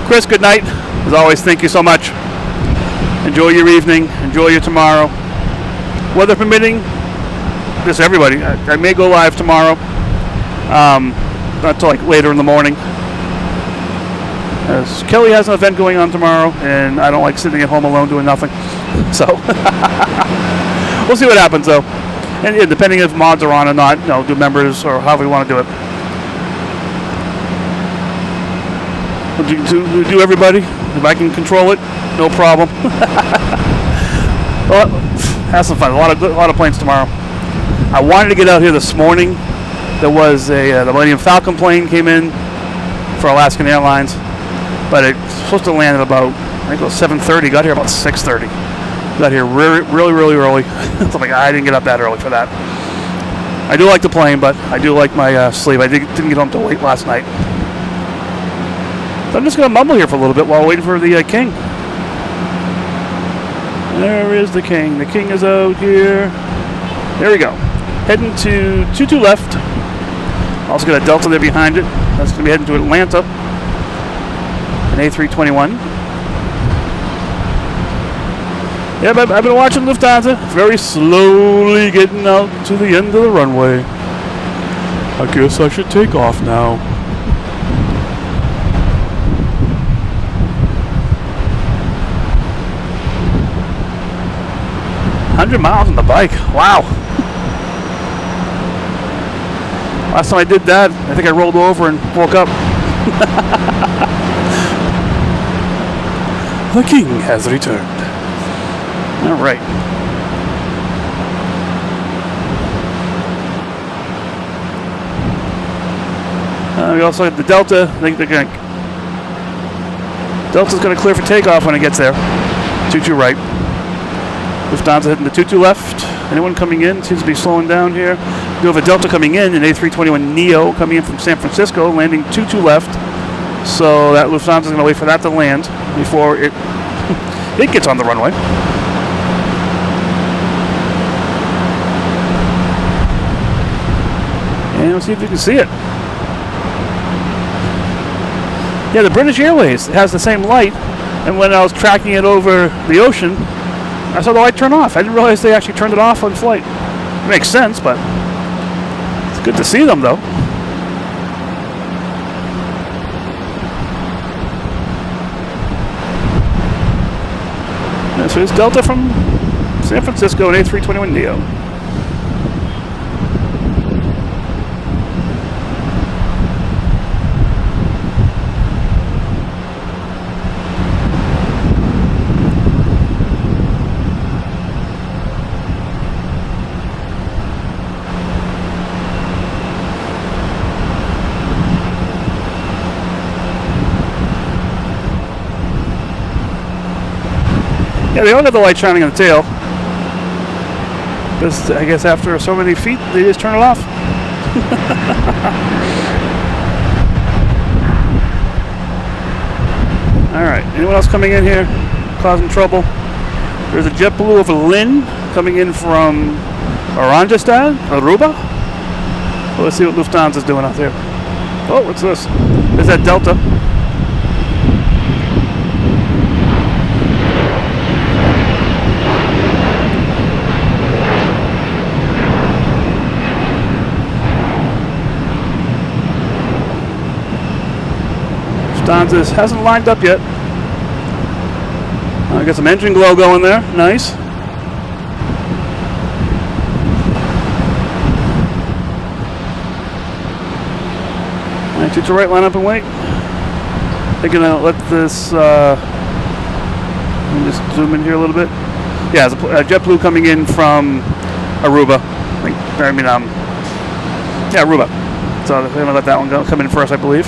Chris, good night. As always, thank you so much. Enjoy your evening. Enjoy your tomorrow. Weather permitting, just everybody. I may go live tomorrow. Not till like later in the morning. As Kelly has an event going on tomorrow, and I don't like sitting at home alone doing nothing. So we'll see what happens, though. And yeah, depending if mods are on or not, do members or however we want to do it. We'll do everybody. If I can control it, no problem. Well, have some fun. A lot of planes tomorrow. I wanted to get out here this morning. There was the Millennium Falcon plane came in for Alaskan Airlines, but it's supposed to land at about, I think it was 7:30. Got here about 6:30. Got here really early. So I didn't get up that early for that. I do like the plane, but I do like my sleep. I didn't get home till late last night. So I'm just going to mumble here for a little bit while waiting for the king. There is the king. The king is out here. There we go. Heading to 22 left. Also got a Delta there behind it. That's going to be heading to Atlanta. An A321. Yeah, but I've been watching Lufthansa. Very slowly getting out to the end of the runway. I guess I should take off now. $100 miles on the bike. Wow. Last time I did that, I think I rolled over and woke up. The king has returned. All right. We also have the Delta. I think they're going. Delta's going to clear for takeoff when it gets there. 22 right. Lufthansa hitting the 22 left. Anyone coming in seems to be slowing down here. We have a Delta coming in, an A321neo coming in from San Francisco, landing 22 left. So that Lufthansa is going to wait for that to land before it it gets on the runway. And let's see if you can see it. Yeah, the British Airways has the same light, and when I was tracking it over the ocean, I saw the light turn off. I didn't realize they actually turned it off on flight. It makes sense, but it's good to see them, though. Yeah, so it's Delta from San Francisco, an A321neo. Yeah, they all got the light shining on the tail. Because I guess after so many feet, they just turn it off. Alright, anyone else coming in here causing trouble? There's a JetBlue over Lynn coming in from Oranjestad, Aruba. Well, let's see what Lufthansa's doing out there. Oh, what's this? There's that Delta. Lufthansa hasn't lined up yet. I got some engine glow going there. Nice. Alright, to right, line up and wait. They're gonna let this. Let me just zoom in here a little bit. Yeah, there's a JetBlue coming in from Aruba. Yeah, Aruba. So they're gonna let that one come in first, I believe.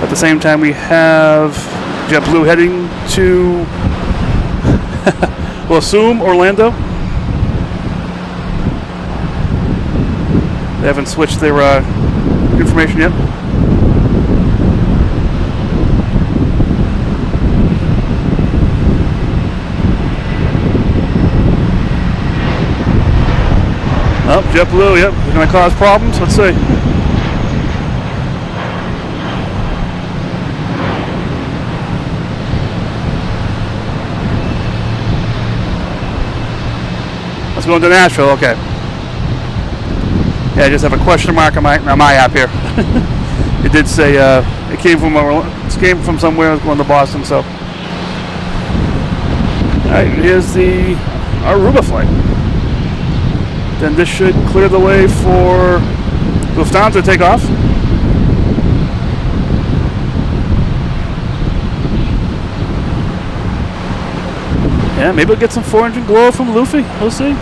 At the same time, we have JetBlue heading to, we'll assume, Orlando. They haven't switched their information yet. Oh, JetBlue, yep, they're going to cause problems. Let's see. Let's go into Nashville, okay. Yeah, I just have a question mark on my app here. It did say it came from somewhere. It was going to Boston, so. Alright, here's the Aruba flight. Then this should clear the way for Lufthansa to take off. Yeah, maybe we'll get some 4-engine glow from Luffy. We'll see.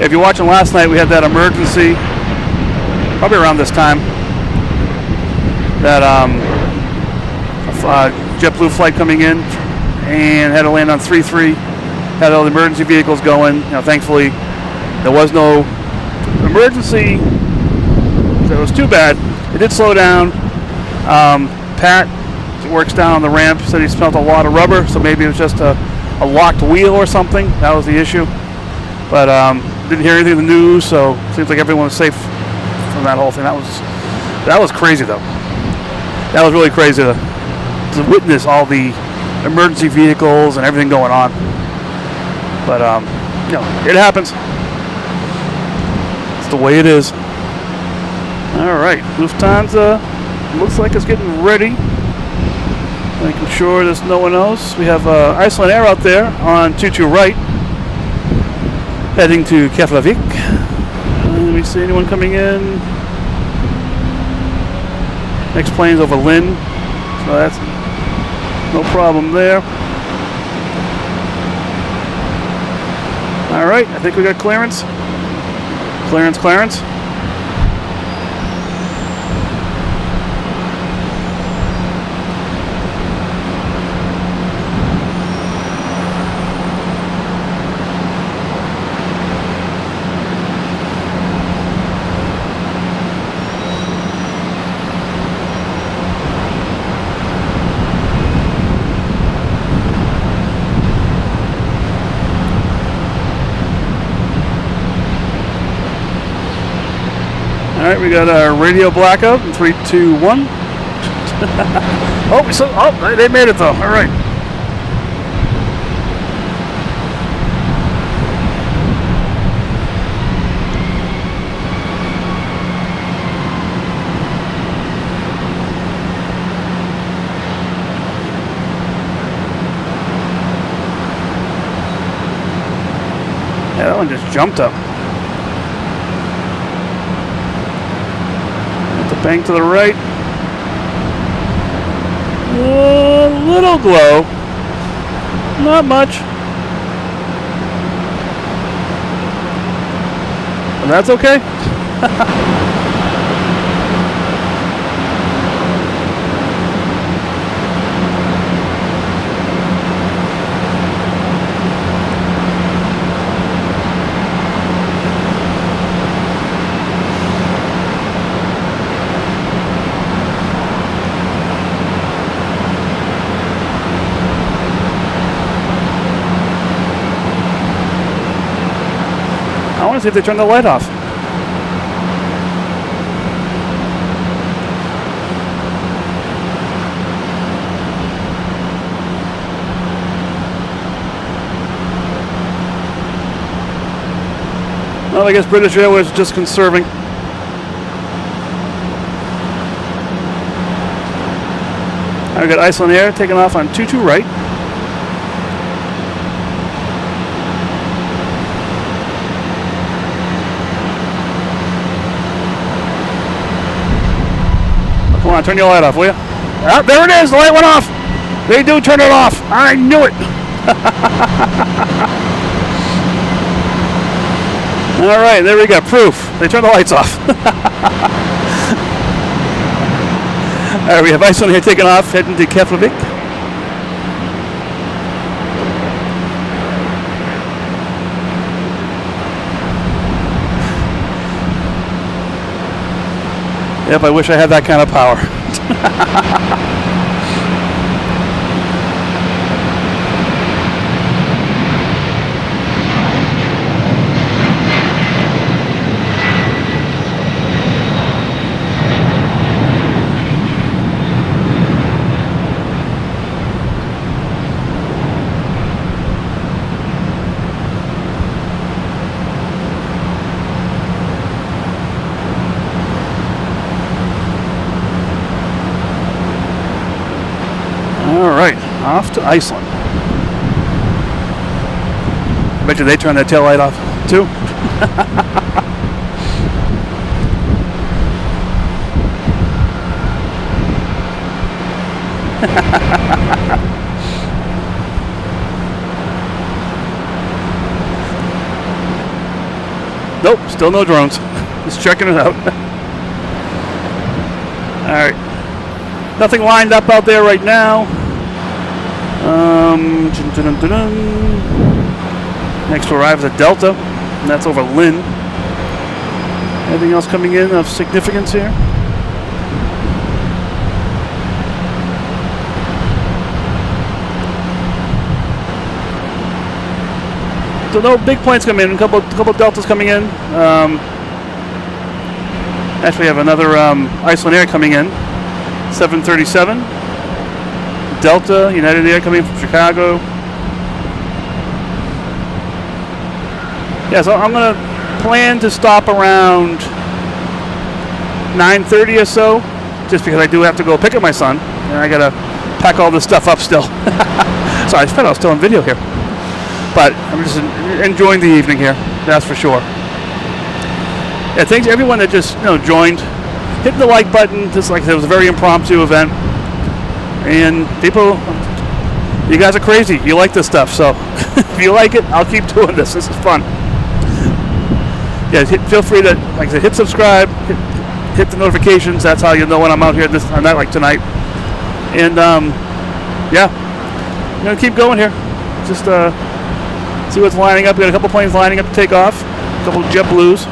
If you're watching last night, we had that emergency, probably around this time, that JetBlue flight coming in and had to land on 3-3, had all the emergency vehicles going. You know, thankfully, there was no emergency that was too bad, It did slow down. Pat works down on the ramp, said he smelled a lot of rubber, so maybe it was just a locked wheel or something. That was the issue. But didn't hear anything in the news, so seems like everyone was safe from that whole thing. That was crazy though. That was really crazy to witness all the emergency vehicles and everything going on. But it happens. It's the way it is. All right, Lufthansa looks like it's getting ready. Making sure there's no one else. We have Iceland Air out there on 22 right, heading to Keflavik. Let me see anyone coming in. Next plane's over Lynn, so that's no problem there. All right, I think we got clearance. Clearance. All right, we got our radio blackout in 3, 2, 1. They made it though. All right. Yeah, that one just jumped up. Bank to the right. A little glow. Not much. But that's okay. I want to see if they turn the light off. Well, I guess British Airways is just conserving. I've got Iceland Air taking off on 22 right. Come on, turn your light off, will you? Ah, there it is, the light went off. They do turn it off. I knew it. All right, there we go, proof. They turned the lights off. All right, we have Iceland here taking off, heading to Keflavik. Yep, I wish I had that kind of power. Off to Iceland. I bet you they turn that tail light off too. Nope, still no drones. Just checking it out. Alright. Nothing lined up out there right now. Next to arrive is a Delta, and that's over Lynn. Anything else coming in of significance here? So no big planes coming in. A couple Deltas coming in. Actually, we have another Iceland Air coming in. 737. Delta, United Air coming in from Chicago. Yeah, so I'm gonna plan to stop around 9:30 or so, just because I do have to go pick up my son, and I gotta pack all this stuff up still. Sorry, I thought I was still on video here, but I'm just enjoying the evening here. That's for sure. Yeah, thanks to everyone that just joined, hit the like button. Just like I said, it was a very impromptu event, and people, you guys are crazy. You like this stuff, so if you like it, I'll keep doing this. This is fun. Yeah, feel free to, like I said, hit subscribe, hit the notifications. That's how you know when I'm out here on night like tonight. And yeah, I'm gonna keep going here. Just see what's lining up. We got a couple planes lining up to take off, a couple JetBlues.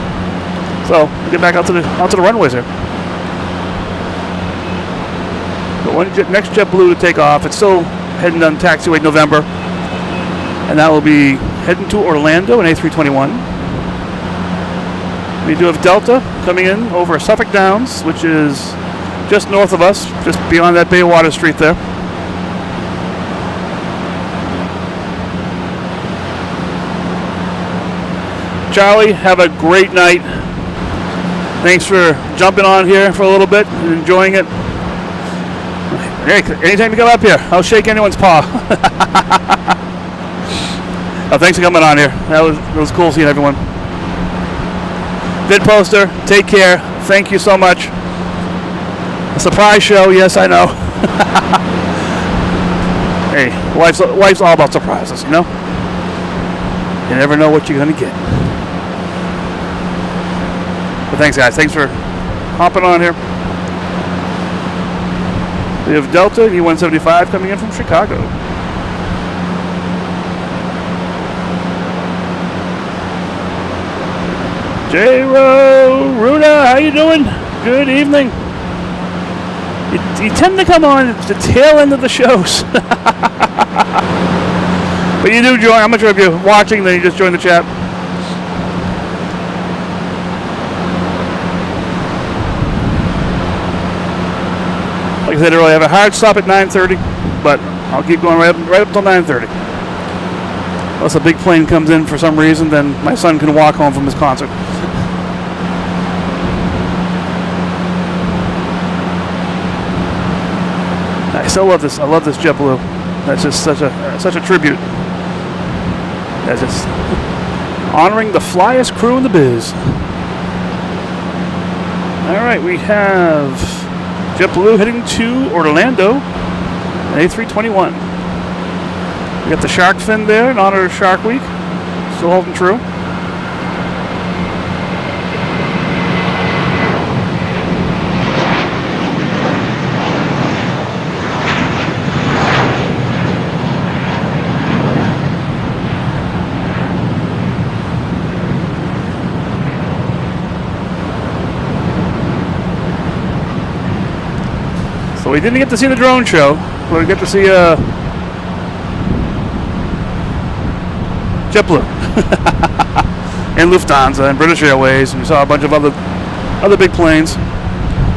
So we'll get back out to the runways here. The next JetBlue to take off. It's still heading on taxiway November, and that will be heading to Orlando in A321. We do have Delta coming in over Suffolk Downs, which is just north of us, just beyond that Baywater Street there. Charlie, have a great night. Thanks for jumping on here for a little bit and enjoying it. Hey, anytime you come up here, I'll shake anyone's paw. Oh, thanks for coming on here. That was cool seeing everyone. Vid Poster, take care. Thank you so much. A surprise show, yes, I know. Hey, life's all about surprises, you know? You never know what you're gonna get. But thanks, guys. Thanks for hopping on here. We have Delta E175 coming in from Chicago. J-Ro, Runa, how you doing? Good evening. You tend to come on at the tail end of the shows. But you do join. I'm not sure if you're watching, then you just join the chat. Like I said earlier, I have a hard stop at 9:30, but I'll keep going right up until 9:30. Unless a big plane comes in for some reason, then my son can walk home from his concert. I still love this. I love this JetBlue. That's just such a tribute. That's just honoring the flyest crew in the biz. All right, we have JetBlue heading to Orlando, A321. We got the shark fin there in honor of Shark Week. Still holding true. So we didn't get to see the drone show. We get to see JetBlue and Lufthansa and British Airways, and we saw a bunch of other big planes.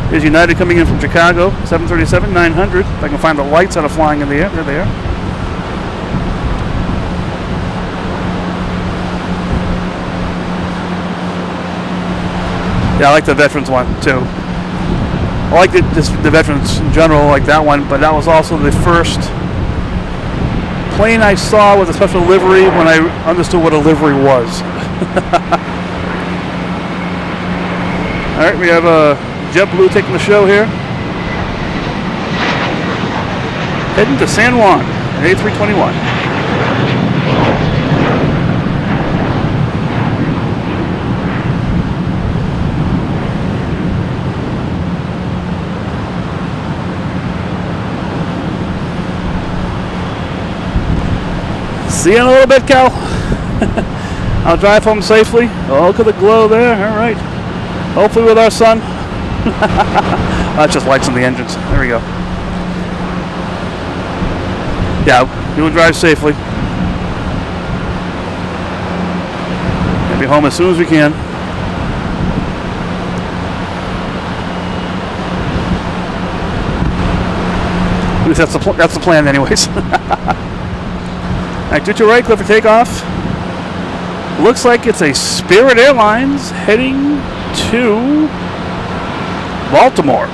There's United coming in from Chicago, 737-900. If I can find the lights that are flying in the air, there they are. Yeah, I like the veterans one too. I like the veterans in general, like that one, but that was also the first plane I saw with a special livery when I understood what a livery was. All right, we have JetBlue taking the show here. Heading to San Juan, A321. See you in a little bit, Cal. I'll drive home safely. Oh, look at the glow there. All right. Hopefully with our son. That's just lights on the engines. There we go. Yeah, you will drive safely. Be home as soon as we can. At least that's the plan anyways. Alright, ditch your right, clear for takeoff. Looks like it's a Spirit Airlines heading to Baltimore.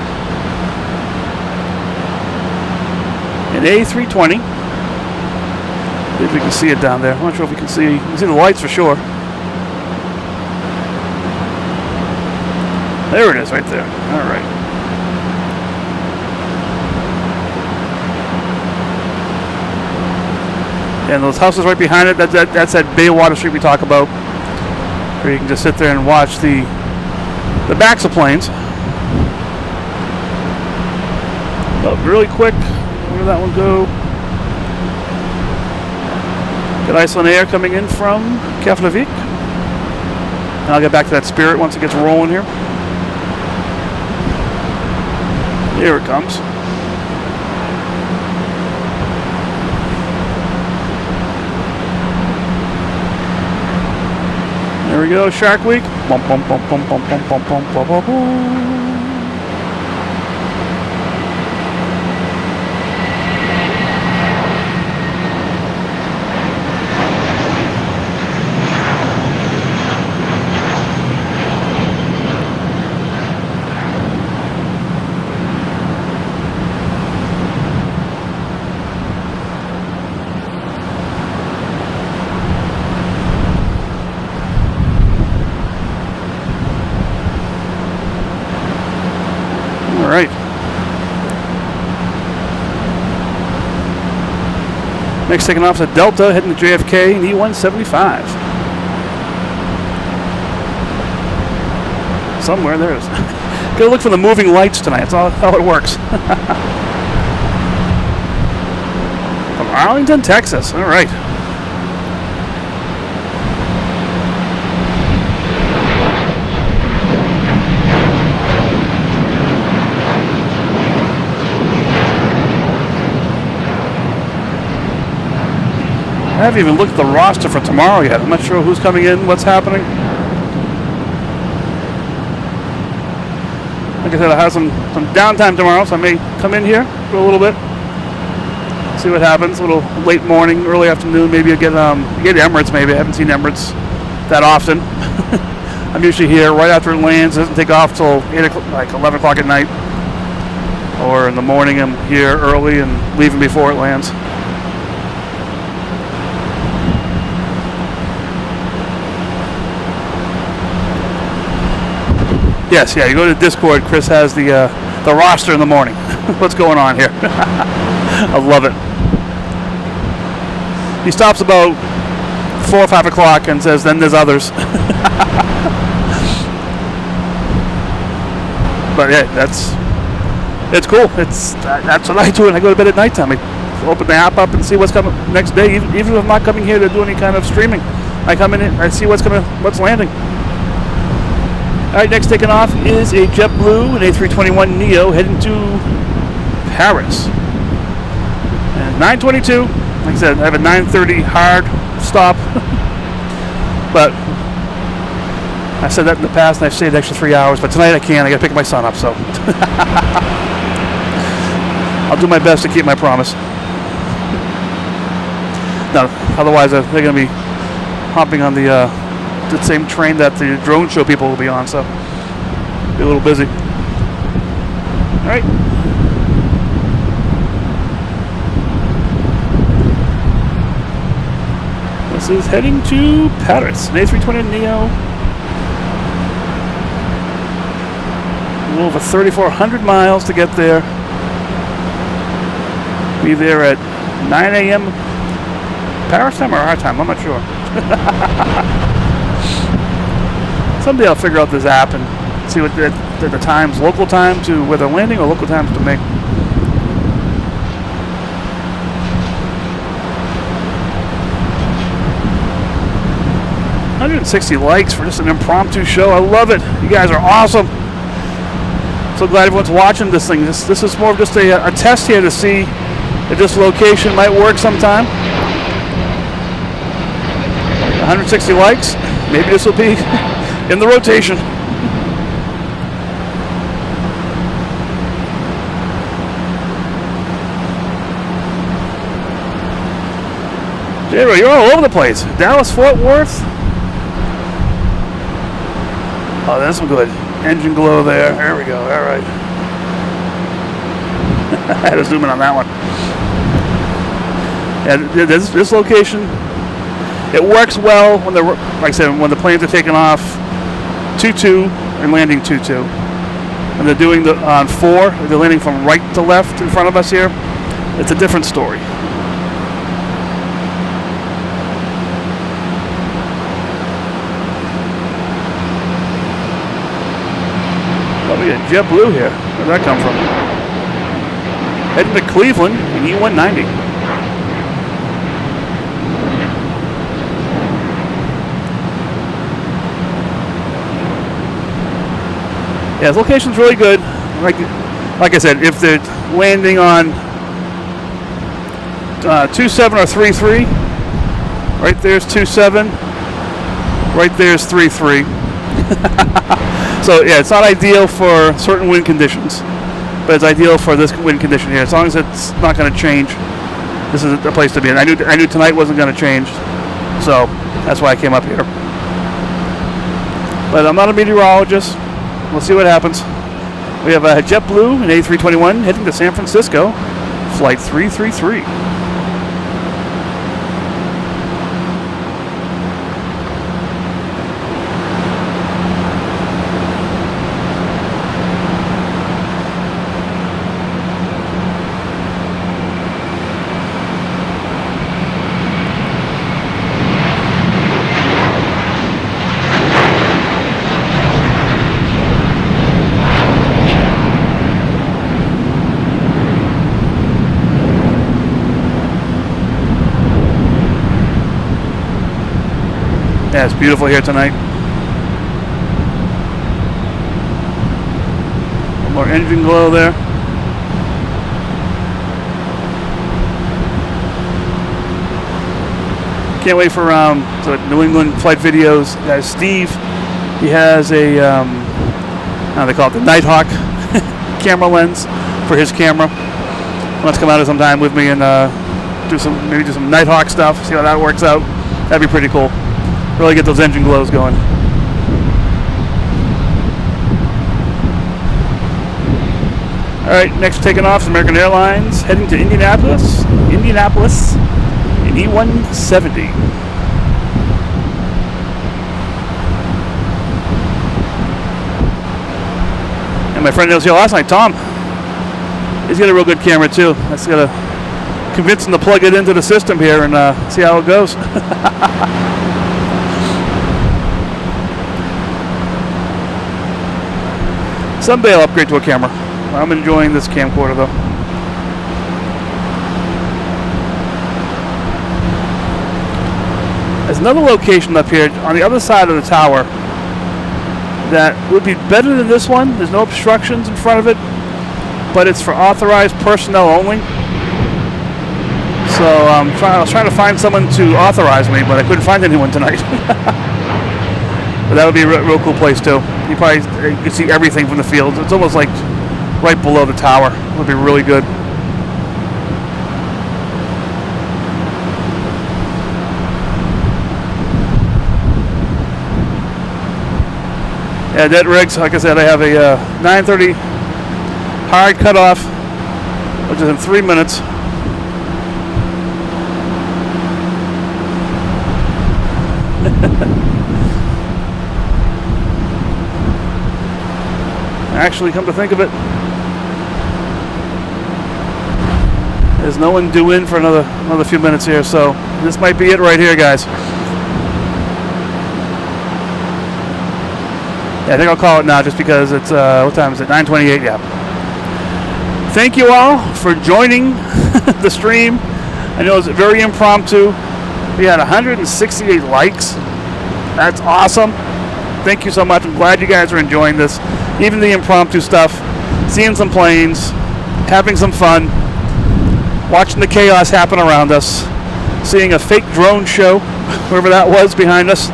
An A320. See if we can see it down there. I'm not sure if we can see. You can see the lights for sure. There it is right there. Alright. And those houses right behind it, that's that Baywater Street we talk about, where you can just sit there and watch the backs of planes. Oh, really quick, where did that one go? Got Iceland Air coming in from Keflavik. And I'll get back to that Spirit once it gets rolling here. Here it comes. There we go, Shark Week. Bum, bum, bum, bum, bum, bum, bum, bum, bum, bum, bum. Alright. Next taking off is a Delta heading to JFK and E175. Somewhere there is. Gotta look for the moving lights tonight. That's all how it works. From Arlington, Texas. Alright. I haven't even looked at the roster for tomorrow yet. I'm not sure who's coming in, what's happening. Like I said, I have some downtime tomorrow, so I may come in here for a little bit. See what happens. A little late morning, early afternoon. Maybe I'll get Emirates, maybe. I haven't seen Emirates that often. I'm usually here right after it lands. It doesn't take off till 8 o'clock, like 11 o'clock at night. Or in the morning, I'm here early and leaving before it lands. Yes, yeah, you go to Discord, Chris has the roster in the morning. What's going on here? I love it. He stops about 4 or 5 o'clock and says, then there's others. But yeah, it's cool. That's what I do when I go to bed at nighttime. I open the app up and see what's coming next day. Even if I'm not coming here to do any kind of streaming, I come in and I see what's landing. All right, next taking off is a JetBlue, an A321 Neo heading to Paris. And 9:22. Like I said, I have a 9:30 hard stop. But I said that in the past, and I've stayed an extra 3 hours. But tonight I can't. I got to pick my son up, so I'll do my best to keep my promise. No, otherwise they're going to be hopping on the same train that the drone show people will be on, so be a little busy. All right. This is heading to Paris. An A320 Neo. A little over 3,400 miles to get there. Be there at 9 a.m. Paris time or our time? I'm not sure. Someday I'll figure out this app and see what the times, local time to where they're landing or local times to me. 160 likes for just an impromptu show. I love it. You guys are awesome. So glad everyone's watching this thing. This is more of just a test here to see if this location might work sometime. 160 likes. Maybe this will be in the rotation. J-Ro, you're all over the place. Dallas, Fort Worth. Oh, that's some good engine glow there. There we go. All right. I had to zoom in on that one. Yeah, this location, it works well when they're, like I said, when the planes are taking off 2-2 and landing 2-2. And they're doing the on 4, they're landing from right to left in front of us here. It's a different story. Oh, we got JetBlue here. Where'd that come from? Heading to Cleveland in E190. Yeah, this location's really good. Like I said, if they're landing on 2-7 or 3-3, right there's 2-7, right there's 3-3. So yeah, it's not ideal for certain wind conditions, but it's ideal for this wind condition here. As long as it's not going to change, this is a place to be. And I knew tonight wasn't going to change, so that's why I came up here. But I'm not a meteorologist. We'll see what happens. We have a JetBlue, an A321, heading to San Francisco, flight 333. Yeah, it's beautiful here tonight. More engine glow there. Can't wait for New England flight videos. Guys, Steve, he has a how they call it, the Nighthawk camera lens for his camera. Let's come out here sometime with me and do some Nighthawk stuff. See how that works out. That'd be pretty cool. Really get those engine glows going. Alright, next taking off is American Airlines, heading to Indianapolis in E170. And my friend that was here last night, Tom, he's got a real good camera too. I just gotta convince him to plug it into the system here and see how it goes. Someday I'll upgrade to a camera. I'm enjoying this camcorder though. There's another location up here on the other side of the tower that would be better than this one. There's no obstructions in front of it, but it's for authorized personnel only. So I was trying to find someone to authorize me, but I couldn't find anyone tonight. But that would be a real cool place too. You can see everything from the field. It's almost like right below the tower. It would be really good. Yeah, dead rigs. Like I said, I have a 9:30 hard cutoff, which is in 3 minutes. Actually, come to think of it, there's no one due in for another few minutes here, so this might be it right here, guys. Yeah, I think I'll call it now just because it's, what time is it? 9:28, yeah. Thank you all for joining the stream. I know it's very impromptu. We had 168 likes. That's awesome. Thank you so much. I'm glad you guys are enjoying this. Even the impromptu stuff. Seeing some planes. Having some fun. Watching the chaos happen around us. Seeing a fake drone show. Whoever that was behind us.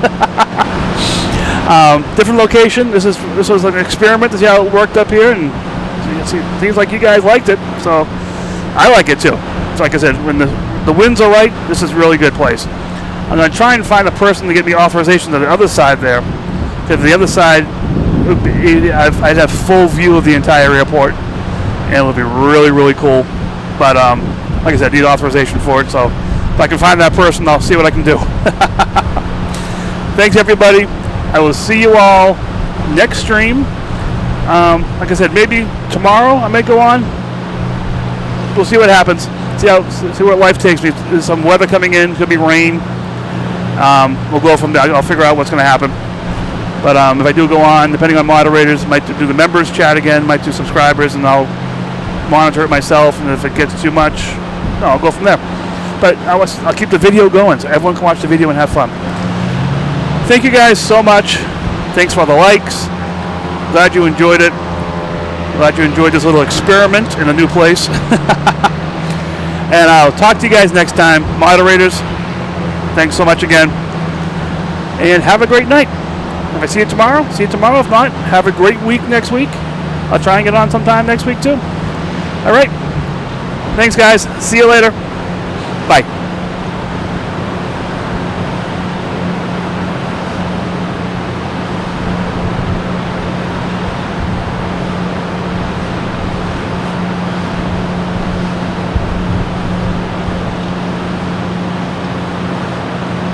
Different location. This was an experiment to see how it worked up here, and it seems like you guys liked it, so I like it too. So like I said, when the winds are right, this is a really good place. I'm going to try and find a person to get me authorization to the other side there. Because the other side, I'd have full view of the entire airport, and it would be really, really cool. But like I said, I need authorization for it, so if I can find that person, I'll see what I can do. Thanks, everybody. I will see you all next stream. Like I said, maybe tomorrow I may go on. We'll see what happens. See where life takes me. There's some weather coming in. Could be rain. We'll go from there. I'll figure out what's going to happen. But if I do go on, depending on moderators, might do the members chat again, might do subscribers, and I'll monitor it myself. And if it gets too much, I'll go from there. But I'll keep the video going so everyone can watch the video and have fun. Thank you guys so much. Thanks for all the likes. Glad you enjoyed it. Glad you enjoyed this little experiment in a new place. And I'll talk to you guys next time. Moderators, thanks so much again. And have a great night. If I see you tomorrow, see you tomorrow. If not, have a great week next week. I'll try and get on sometime next week too. All right. Thanks, guys. See you later. Bye.